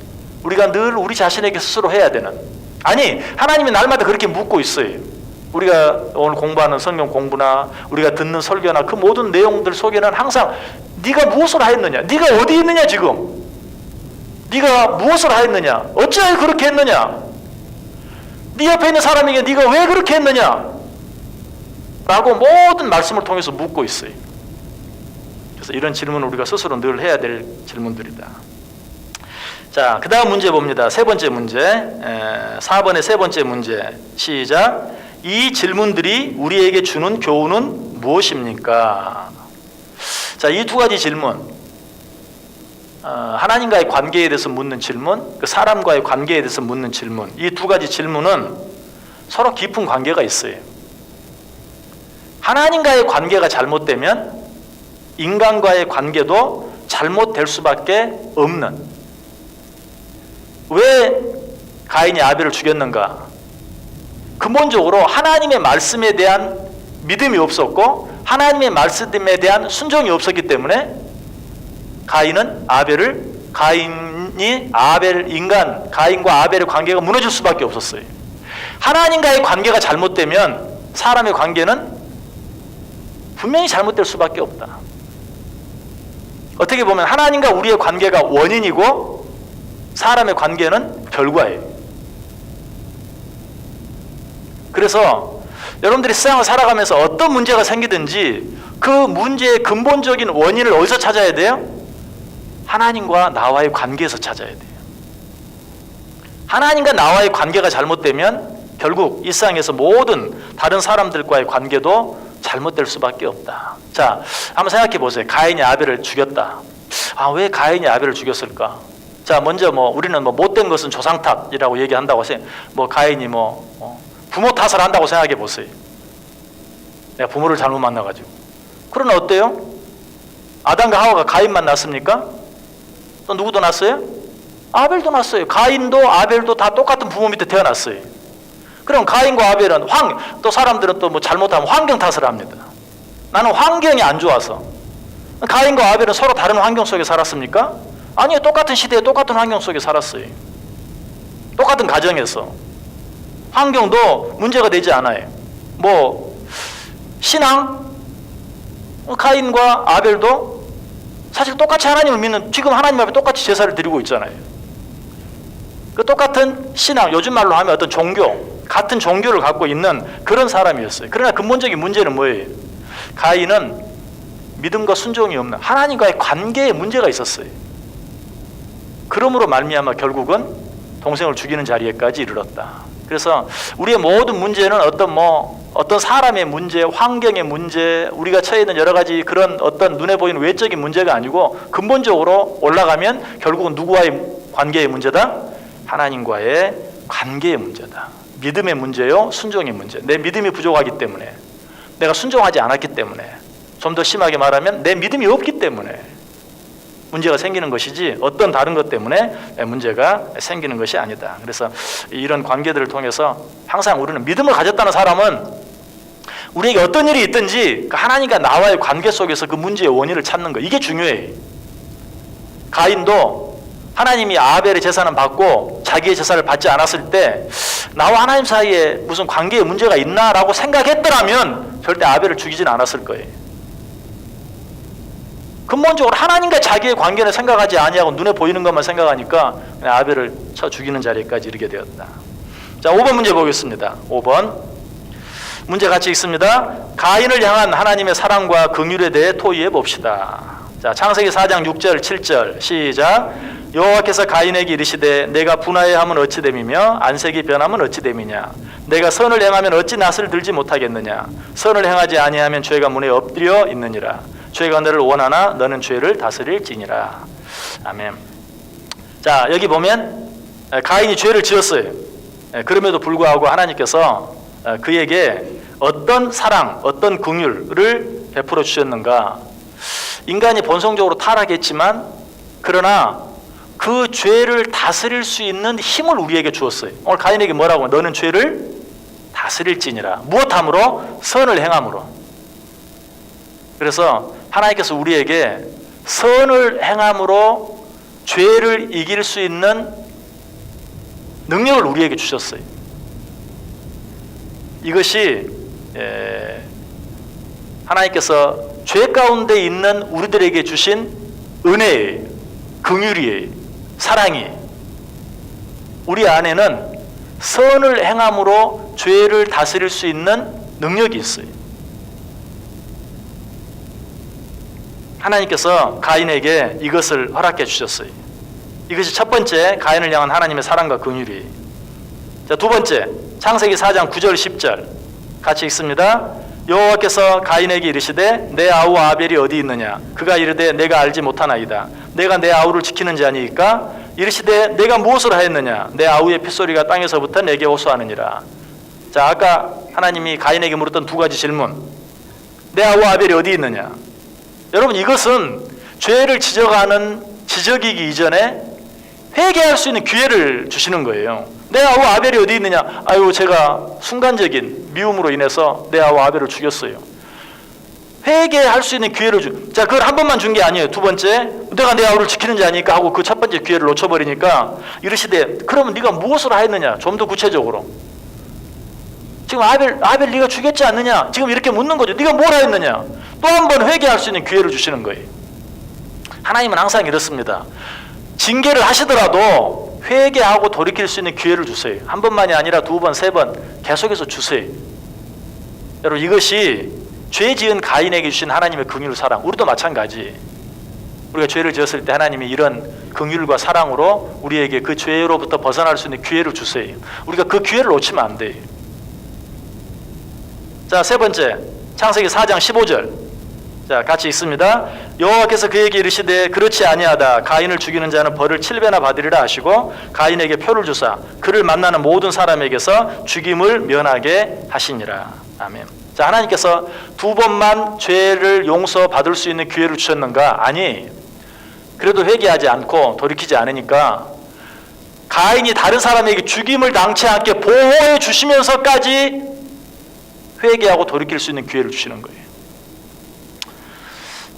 우리가 늘 우리 자신에게 스스로 해야 되는, 아니 하나님이 날마다 그렇게 묻고 있어요. 우리가 오늘 공부하는 성경 공부나 우리가 듣는 설교나 그 모든 내용들 속에는 항상 네가 무엇을 하였느냐? 네가 어디 있느냐 지금? 네가 무엇을 하였느냐? 어찌하여 그렇게 했느냐? 네 옆에 있는 사람에게 네가 왜 그렇게 했느냐? 라고 모든 말씀을 통해서 묻고 있어요. 그래서 이런 질문을 우리가 스스로 늘 해야 될 질문들이다. 자, 그 다음 문제 봅니다. 세 번째 문제, 4번의 세 번째 문제. 시작. 이 질문들이 우리에게 주는 교훈은 무엇입니까? 자, 이 두 가지 질문, 하나님과의 관계에 대해서 묻는 질문, 그 사람과의 관계에 대해서 묻는 질문, 이 두 가지 질문은 서로 깊은 관계가 있어요. 하나님과의 관계가 잘못되면 인간과의 관계도 잘못될 수밖에 없는. 왜 가인이 아벨을 죽였는가? 근본적으로 하나님의 말씀에 대한 믿음이 없었고 하나님의 말씀에 대한 순종이 없었기 때문에 가인은 아벨을 가인과 아벨의 관계가 무너질 수밖에 없었어요. 하나님과의 관계가 잘못되면 사람의 관계는 분명히 잘못될 수밖에 없다. 어떻게 보면 하나님과 우리의 관계가 원인이고 사람의 관계는 결과예요. 그래서 여러분들이 세상을 살아가면서 어떤 문제가 생기든지 그 문제의 근본적인 원인을 어디서 찾아야 돼요? 하나님과 나와의 관계에서 찾아야 돼요. 하나님과 나와의 관계가 잘못되면 결국 이 세상에서 모든 다른 사람들과의 관계도 잘못될 수밖에 없다. 자, 한번 생각해 보세요. 가인이 아벨을 죽였다. 왜 가인이 아벨을 죽였을까? 자, 먼저 우리는 못된 것은 조상 탓이라고 얘기한다고 해서 가인이 부모 탓을 한다고 생각해 보세요. 내가 부모를 잘못 만나가지고. 그러나 어때요? 아담과 하와가 가인만 낳습니까? 또 누구도 낳았어요? 아벨도 낳았어요. 가인도 아벨도 다 똑같은 부모 밑에 태어났어요. 그럼 가인과 아벨은 또 사람들은 또 잘못하면 환경 탓을 합니다. 나는 환경이 안 좋아서. 가인과 아벨은 서로 다른 환경 속에 살았습니까? 아니요. 똑같은 시대에 똑같은 환경 속에 살았어요. 똑같은 가정에서. 환경도 문제가 되지 않아요. 신앙? 가인과 아벨도 사실 똑같이 하나님을 믿는, 지금 하나님 앞에 똑같이 제사를 드리고 있잖아요. 그 똑같은 신앙, 요즘 말로 하면 어떤 종교, 같은 종교를 갖고 있는 그런 사람이었어요. 그러나 근본적인 문제는 뭐예요? 가인은 믿음과 순종이 없는 하나님과의 관계에 문제가 있었어요. 그러므로 말미암아 결국은 동생을 죽이는 자리에까지 이르렀다. 그래서 우리의 모든 문제는 어떤 사람의 문제, 환경의 문제, 우리가 처해 있는 여러 가지 그런 어떤 눈에 보이는 외적인 문제가 아니고 근본적으로 올라가면 결국은 누구와의 관계의 문제다? 하나님과의 관계의 문제다. 믿음의 문제요, 순종의 문제. 내 믿음이 부족하기 때문에, 내가 순종하지 않았기 때문에, 좀 더 심하게 말하면 내 믿음이 없기 때문에 문제가 생기는 것이지 어떤 다른 것 때문에 문제가 생기는 것이 아니다. 그래서 이런 관계들을 통해서 항상 우리는 믿음을 가졌다는 사람은 우리에게 어떤 일이 있든지 하나님과 나와의 관계 속에서 그 문제의 원인을 찾는 거, 이게 중요해요. 가인도 하나님이 아벨의 제사는 받고 자기의 제사를 받지 않았을 때 나와 하나님 사이에 무슨 관계에 문제가 있나라고 생각했더라면 절대 아벨을 죽이진 않았을 거예요. 근본적으로 하나님과 자기의 관계는 생각하지 아니하고 눈에 보이는 것만 생각하니까 아벨을 쳐 죽이는 자리까지 이르게 되었다. 자, 5번 문제 보겠습니다. 5번 문제 같이 읽습니다. 가인을 향한 하나님의 사랑과 긍휼에 대해 토의해 봅시다. 자, 창세기 4장 6절 7절 시작. 여호와께서 가인에게 이르시되 내가 분하여 함은 어찌 됨이며 안색이 변함은 어찌 됨이냐. 내가 선을 행하면 어찌 낯을 들지 못하겠느냐. 선을 행하지 아니하면 죄가 문에 엎드려 있느니라. 죄가 너를 원하나 너는 죄를 다스릴지니라. 아멘. 자, 여기 보면 가인이 죄를 지었어요. 그럼에도 불구하고 하나님께서 그에게 어떤 사랑, 어떤 긍휼을 베풀어 주셨는가. 인간이 본성적으로 타락했지만 그러나 그 죄를 다스릴 수 있는 힘을 우리에게 주었어요. 오늘 가인에게 뭐라고? 너는 죄를 다스릴지니라. 무엇함으로? 선을 행함으로. 그래서 하나님께서 우리에게 선을 행함으로 죄를 이길 수 있는 능력을 우리에게 주셨어요. 이것이 하나님께서 죄 가운데 있는 우리들에게 주신 은혜예요. 긍휼이에요. 사랑이에요. 우리 안에는 선을 행함으로 죄를 다스릴 수 있는 능력이 있어요. 하나님께서 가인에게 이것을 허락해 주셨어요. 이것이 첫 번째 가인을 향한 하나님의 사랑과 긍휼이에요. 자, 두 번째 창세기 4장 9절 10절 같이 읽습니다. 여호와께서 가인에게 이르시되 내 아우 아벨이 어디 있느냐. 그가 이르되 내가 알지 못하나이다. 내가 내 아우를 지키는 자니까. 이르시되 내가 무엇을 하였느냐. 내 아우의 핏소리가 땅에서부터 내게 호소하느니라. 자, 아까 하나님이 가인에게 물었던 두 가지 질문. 내 아우 아벨이 어디 있느냐. 여러분, 이것은 죄를 지적하는 지적이기 이전에 회개할 수 있는 기회를 주시는 거예요. 내 아우 아벨이 어디 있느냐. 아유, 제가 순간적인 미움으로 인해서 내 아우 아벨을 죽였어요. 회개할 수 있는 기회를 자, 그걸 한 번만 준 게 아니에요. 두 번째, 내가 내 아우를 지키는 자니까 하고 그 첫 번째 기회를 놓쳐버리니까 이르시되 그러면 네가 무엇을 하였느냐? 좀 더 구체적으로. 지금 아벨 네가 죽였지 않느냐? 지금 이렇게 묻는 거죠. 네가 뭘 하였느냐? 또 한 번 회개할 수 있는 기회를 주시는 거예요. 하나님은 항상 이렇습니다. 징계를 하시더라도 회개하고 돌이킬 수 있는 기회를 주세요. 한 번만이 아니라 두 번, 세 번 계속해서 주세요. 여러분 이것이 죄 지은 가인에게 주신 하나님의 긍휼 사랑. 우리도 마찬가지. 우리가 죄를 지었을 때 하나님이 이런 긍휼과 사랑으로 우리에게 그 죄로부터 벗어날 수 있는 기회를 주세요. 우리가 그 기회를 놓치면 안 돼요. 자, 세 번째 창세기 4장 15절. 자, 같이 읽습니다. 여호와께서 그에게 이르시되 그렇지 아니하다. 가인을 죽이는 자는 벌을 7배나 받으리라 하시고 가인에게 표를 주사 그를 만나는 모든 사람에게서 죽임을 면하게 하시니라. 아멘. 자, 하나님께서 두 번만 죄를 용서받을 수 있는 기회를 주셨는가? 아니, 그래도 회개하지 않고 돌이키지 않으니까 가인이 다른 사람에게 죽임을 당치 않게 보호해 주시면서까지 회개하고 돌이킬 수 있는 기회를 주시는 거예요.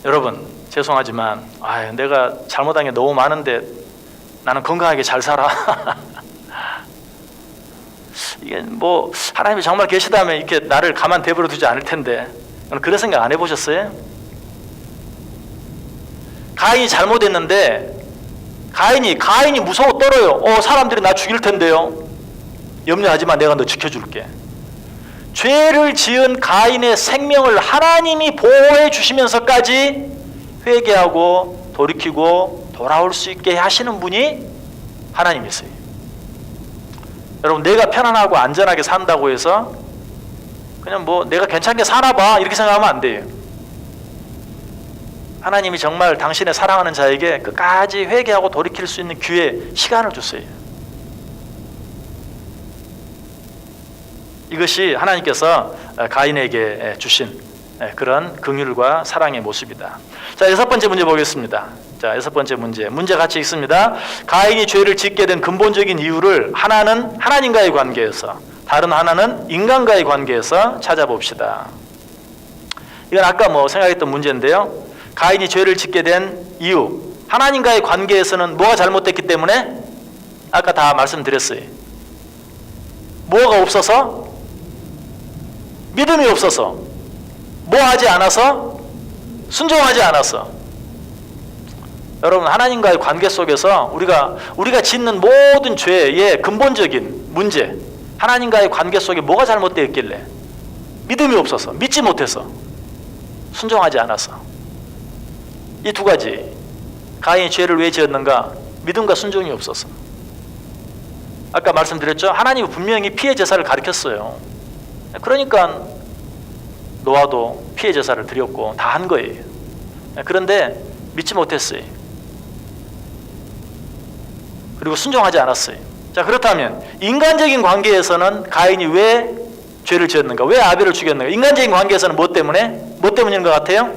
여러분 죄송하지만 내가 잘못한 게 너무 많은데 나는 건강하게 잘 살아. 이게 뭐 하나님이 정말 계시다면 이렇게 나를 가만 내버려 두지 않을 텐데 그런 생각 안 해보셨어요? 가인이 잘못했는데 가인이 무서워 떨어요. 사람들이 나 죽일 텐데요. 염려하지 마, 내가 너 지켜줄게. 죄를 지은 가인의 생명을 하나님이 보호해 주시면서까지 회개하고 돌이키고 돌아올 수 있게 하시는 분이 하나님이세요. 여러분 내가 편안하고 안전하게 산다고 해서 그냥 뭐 내가 괜찮게 사나봐 이렇게 생각하면 안 돼요. 하나님이 정말 당신의 사랑하는 자에게 끝까지 회개하고 돌이킬 수 있는 기회, 시간을 주세요. 이것이 하나님께서 가인에게 주신 그런 긍휼과 사랑의 모습이다. 자, 여섯 번째 문제 보겠습니다. 자, 여섯 번째 문제 같이 읽습니다. 가인이 죄를 짓게 된 근본적인 이유를 하나는 하나님과의 관계에서, 다른 하나는 인간과의 관계에서 찾아봅시다. 이건 아까 생각했던 문제인데요. 가인이 죄를 짓게 된 이유, 하나님과의 관계에서는 뭐가 잘못됐기 때문에? 아까 다 말씀드렸어요. 뭐가 없어서? 믿음이 없어서. 뭐 하지 않아서? 순종하지 않아서. 여러분 하나님과의 관계 속에서 우리가 짓는 모든 죄의 근본적인 문제, 하나님과의 관계 속에 뭐가 잘못되어 있길래? 믿음이 없어서, 믿지 못해서, 순종하지 않아서. 이 두 가지. 가인이 죄를 왜 지었는가? 믿음과 순종이 없어서. 아까 말씀드렸죠? 하나님은 분명히 피해 제사를 가르쳤어요. 그러니까 노아도 피해 제사를 드렸고 다 한 거예요. 그런데 믿지 못했어요. 그리고 순종하지 않았어요. 자, 그렇다면 인간적인 관계에서는 가인이 왜 죄를 지었는가? 왜 아벨을 죽였는가? 인간적인 관계에서는 뭐 때문에? 뭐 때문인 것 같아요?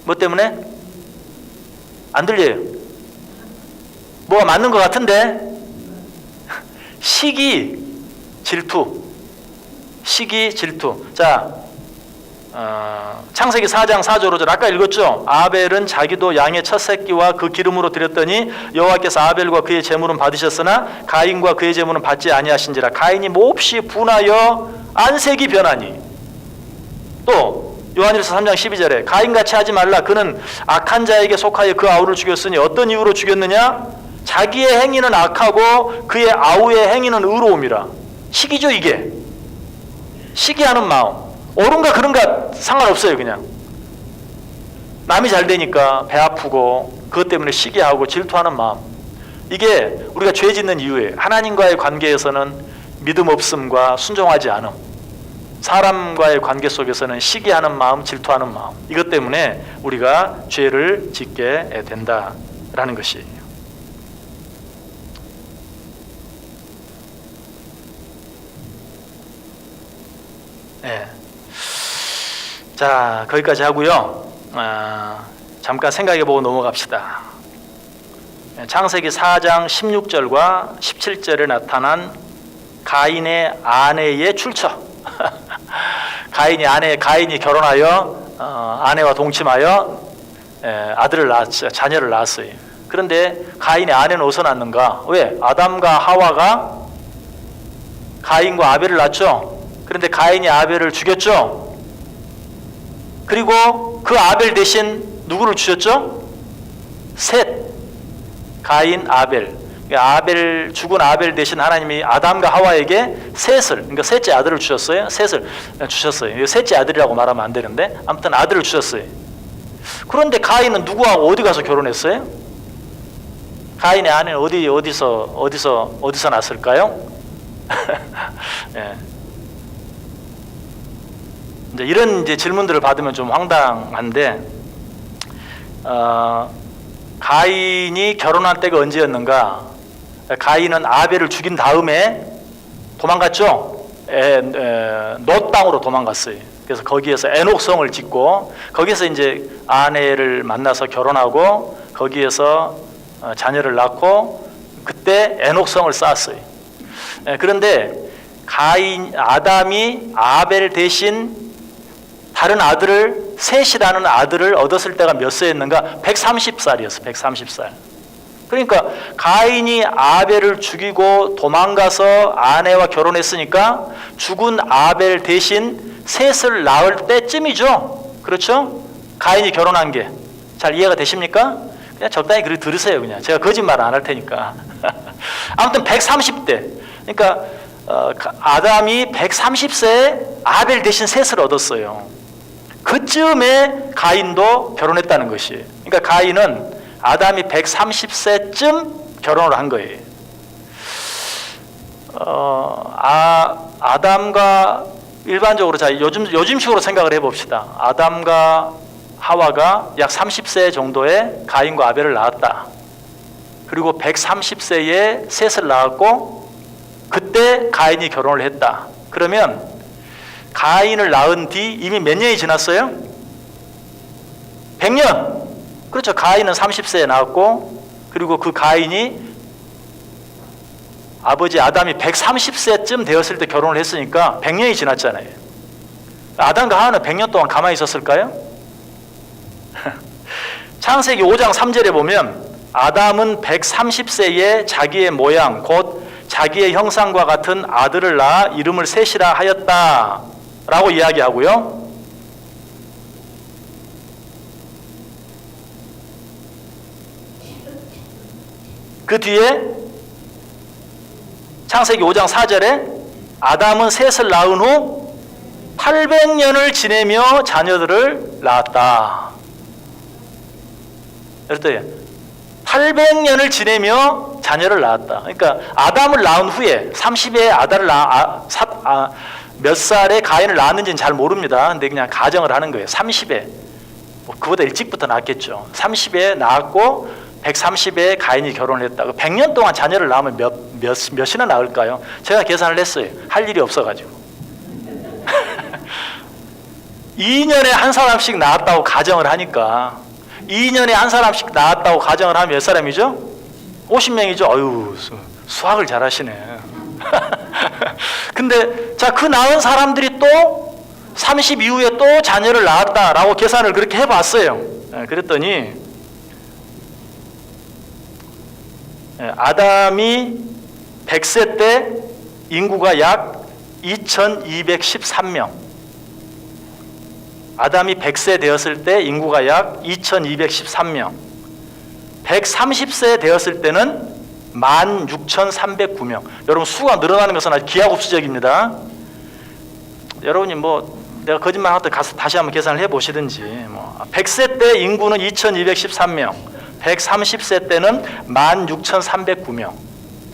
뭐 때문에? 안 들려요. 뭐가 맞는 것 같은데? 시기, 질투. 자, 창세기 4장 4절 5절 아까 읽었죠? 아벨은 자기도 양의 첫 새끼와 그 기름으로 드렸더니 여호와께서 아벨과 그의 제물은 받으셨으나 가인과 그의 제물은 받지 아니하신지라. 가인이 몹시 분하여 안색이 변하니. 또 요한일서 3장 12절에 가인같이 하지 말라. 그는 악한 자에게 속하여 그 아우를 죽였으니 어떤 이유로 죽였느냐? 자기의 행위는 악하고 그의 아우의 행위는 의로움이라. 시기죠 이게. 시기하는 마음. 옳은가 그른가 상관없어요. 그냥 남이 잘 되니까 배 아프고 그것 때문에 시기하고 질투하는 마음. 이게 우리가 죄 짓는 이유예요. 하나님과의 관계에서는 믿음 없음과 순종하지 않음, 사람과의 관계 속에서는 시기하는 마음, 질투하는 마음. 이것 때문에 우리가 죄를 짓게 된다라는 것이에요. 네. 자, 거기까지 하고요. 잠깐 생각해보고 넘어갑시다. 창세기 4장 16절과 17절에 나타난 가인의 아내의 출처. 가인이 결혼하여 아내와 동침하여 아들을 낳았어요. 자녀를 낳았어요. 그런데 가인의 아내는 어디서 낳는가? 왜? 아담과 하와가 가인과 아벨을 낳았죠. 그런데 가인이 아벨을 죽였죠. 그리고 그 아벨 대신 누구를 주셨죠? 셋. 가인, 아벨. 아벨, 죽은 아벨 대신 하나님이 아담과 하와에게 셋을, 그러니까 셋째 아들을 주셨어요. 셋을 주셨어요. 셋째 아들이라고 말하면 안 되는데 아무튼 아들을 주셨어요. 그런데 가인은 누구하고 어디 가서 결혼했어요? 가인의 아내는 어디서 났을까요? 예. 이제 이런 이제 질문들을 받으면 좀 황당한데, 가인이 결혼한 때가 언제였는가? 가인은 아벨을 죽인 다음에 도망갔죠. 롯 땅으로 도망갔어요. 그래서 거기에서 에녹성을 짓고 거기서 이제 아내를 만나서 결혼하고 거기에서 자녀를 낳고 그때 에녹성을 쌓았어요. 그런데 아담이 아벨 대신 다른 아들을, 셋이라는 아들을 얻었을 때가 몇 세였는가? 130살이었어. 130살. 그러니까 가인이 아벨을 죽이고 도망가서 아내와 결혼했으니까 죽은 아벨 대신 셋을 낳을 때쯤이죠. 그렇죠? 가인이 결혼한 게. 잘 이해가 되십니까? 그냥 적당히 들으세요. 그냥 제가 거짓말 안 할 테니까. 아무튼 130대. 그러니까 아담이 130세에 아벨 대신 셋을 얻었어요. 그쯤에 가인도 결혼했다는 것이에요. 그러니까 가인은 아담이 130세쯤 결혼을 한 거예요. 아담과 일반적으로 자 요즘식으로 생각을 해봅시다. 아담과 하와가 약 30세 정도에 가인과 아벨을 낳았다. 그리고 130세에 셋을 낳았고 그때 가인이 결혼을 했다. 그러면 가인을 낳은 뒤 이미 몇 년이 지났어요? 100년. 그렇죠. 가인은 30세에 낳았고 그리고 그 가인이 아버지 아담이 130세쯤 되었을 때 결혼을 했으니까 100년이 지났잖아요. 아담과 하와는 100년 동안 가만히 있었을까요? 창세기 5장 3절에 보면 아담은 130세에 자기의 모양 곧 자기의 형상과 같은 아들을 낳아 이름을 셋이라 하였다 라고 이야기하고요. 그 뒤에 창세기 5장 4절에 아담은 셋을 낳은 후 800년을 지내며 자녀들을 낳았다. 그랬더니 800년을 지내며 자녀를 낳았다. 그러니까 아담을 낳은 후에 30에 아달을 몇 살에 가인을 낳았는지는 잘 모릅니다. 근데 그냥 가정을 하는 거예요. 30에 그보다 일찍부터 낳았겠죠. 30에 낳았고 130에 가인이 결혼을 했다. 100년 동안 자녀를 낳으면 몇이나 낳을까요? 제가 계산을 했어요. 할 일이 없어가지고 2년에 한 사람씩 낳았다고 가정을 하니까 2년에 한 사람씩 낳았다고 가정을 하면 몇 사람이죠? 50명이죠. 어휴, 수학을 잘하시네. 근데 자, 그 낳은 사람들이 또 30 이후에 또 자녀를 낳았다라고 계산을 그렇게 해봤어요. 그랬더니 아담이 100세 때 인구가 약 2213명. 아담이 100세 되었을 때 인구가 약 2213명. 130세 되었을 때는 16,309명. 여러분 수가 늘어나는 것은 아주 기하급수적입니다. 여러분이 뭐 내가 거짓말 하다 가서 다시 한번 계산을 해보시든지 100세 때 인구는 2213명. 130세 때는 16,309명.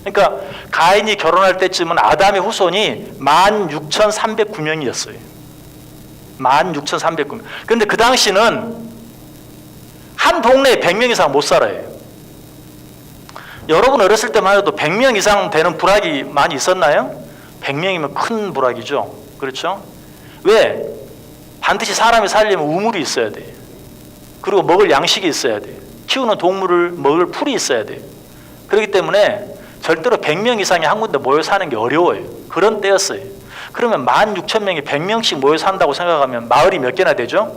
그러니까 가인이 결혼할 때쯤은 아담의 후손이 16,309명이었어요. 16,309명. 그런데 그 당시는 한 동네에 100명 이상 못 살아요. 여러분 어렸을 때만 해도 100명 이상 되는 부락이 많이 있었나요? 100명이면 큰 부락이죠. 그렇죠? 왜? 반드시 사람이 살려면 우물이 있어야 돼요. 그리고 먹을 양식이 있어야 돼요. 키우는 동물을 먹을 풀이 있어야 돼요. 그렇기 때문에 절대로 100명 이상이 한 군데 모여 사는 게 어려워요. 그런 때였어요. 그러면 16,000명이 100명씩 모여 산다고 생각하면 마을이 몇 개나 되죠?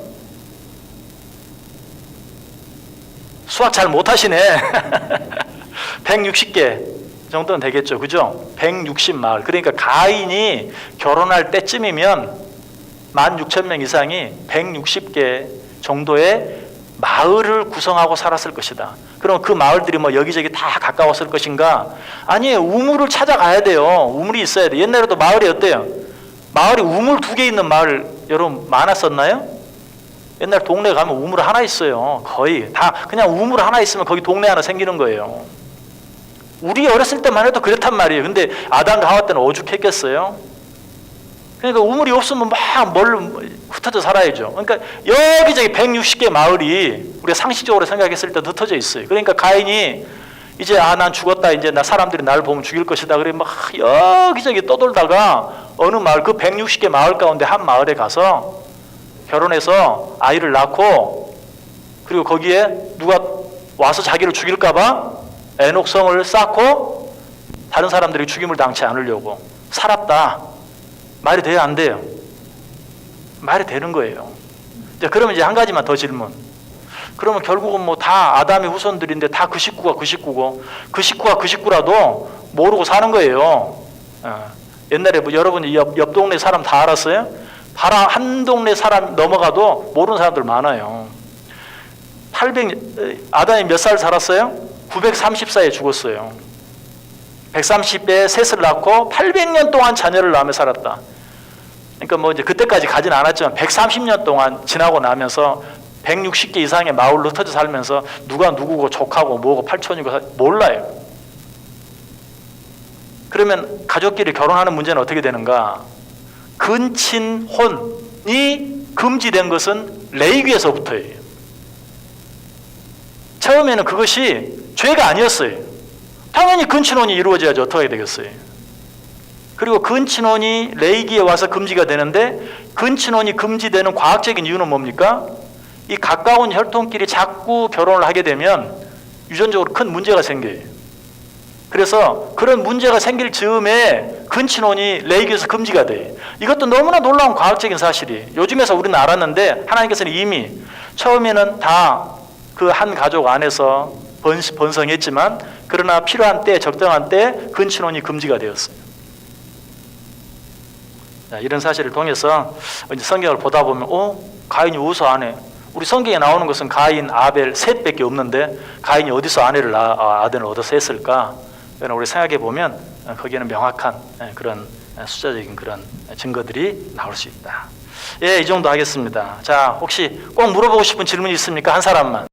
수학 잘 못하시네. 160개 정도는 되겠죠. 그죠? 160마을. 그러니까 가인이 결혼할 때쯤이면 16,000명 이상이 160개 정도의 마을을 구성하고 살았을 것이다. 그럼 그 마을들이 뭐 여기저기 다 가까웠을 것인가? 아니에요. 우물을 찾아가야 돼요. 우물이 있어야 돼. 옛날에도 마을이 어때요? 마을이 우물 2개 있는 마을 여러분 많았었나요? 옛날 동네 가면 우물 하나 있어요. 거의 다 그냥 우물 하나 있으면 거기 동네 하나 생기는 거예요. 우리 어렸을 때만 해도 그렇단 말이에요. 근데 아담과 하와 때는 오죽했겠어요? 그러니까 우물이 없으면 막 멀리 흩어져 살아야죠. 그러니까 여기저기 160개 마을이 우리가 상식적으로 생각했을 때 흩어져 있어요. 그러니까 가인이 이제 난 죽었다. 이제 나 사람들이 나를 보면 죽일 것이다. 그래 막 여기저기 떠돌다가 어느 마을 그 160개 마을 가운데 한 마을에 가서 결혼해서 아이를 낳고 그리고 거기에 누가 와서 자기를 죽일까 봐 애녹성을 쌓고 다른 사람들이 죽임을 당치 않으려고 살았다. 말이 돼요, 안 돼요? 말이 되는 거예요. 자, 그러면 이제 한 가지만 더 질문. 그러면 결국은 뭐 다 아담의 후손들인데 다 그 식구가 그 식구고 그 식구가 그 식구라도 모르고 사는 거예요. 옛날에 뭐 여러분이 옆 동네 사람 다 알았어요? 한 동네 사람 넘어가도 모르는 사람들 많아요. 아담이 몇 살 살았어요? 934에 죽었어요. 130에 셋을 낳고 800년 동안 자녀를 낳으며 살았다. 그러니까 뭐 이제 그때까지 가진 않았지만 130년 동안 지나고 나면서 160개 이상의 마을로 흩어져 살면서 누가 누구고 족하고 뭐고 팔촌이고 몰라요. 그러면 가족끼리 결혼하는 문제는 어떻게 되는가? 근친혼이 금지된 것은 레위기에서부터예요. 처음에는 그것이 죄가 아니었어요. 당연히 근친혼이 이루어져야지 어떻게 되겠어요. 그리고 근친혼이 레위기에 와서 금지가 되는데 근친혼이 금지되는 과학적인 이유는 뭡니까? 이 가까운 혈통끼리 자꾸 결혼을 하게 되면 유전적으로 큰 문제가 생겨요. 그래서 그런 문제가 생길 즈음에 근친혼이 레위기에서 금지가 돼요. 이것도 너무나 놀라운 과학적인 사실이에요. 요즘에서 우리는 알았는데 하나님께서는 이미 처음에는 다 그 한 가족 안에서 번성했지만 그러나 필요한 때 적당한 때 근친혼이 금지가 되었어요. 자, 이런 사실을 통해서 이제 성경을 보다 보면 가인이 어디서 아내? 우리 성경에 나오는 것은 가인, 아벨, 셋밖에 없는데 가인이 어디서 아들을 얻어서 했을까? 우리 생각해 보면 거기에는 명확한 그런 숫자적인 그런 증거들이 나올 수 있다. 예, 이 정도 하겠습니다. 자, 혹시 꼭 물어보고 싶은 질문이 있습니까? 한 사람만.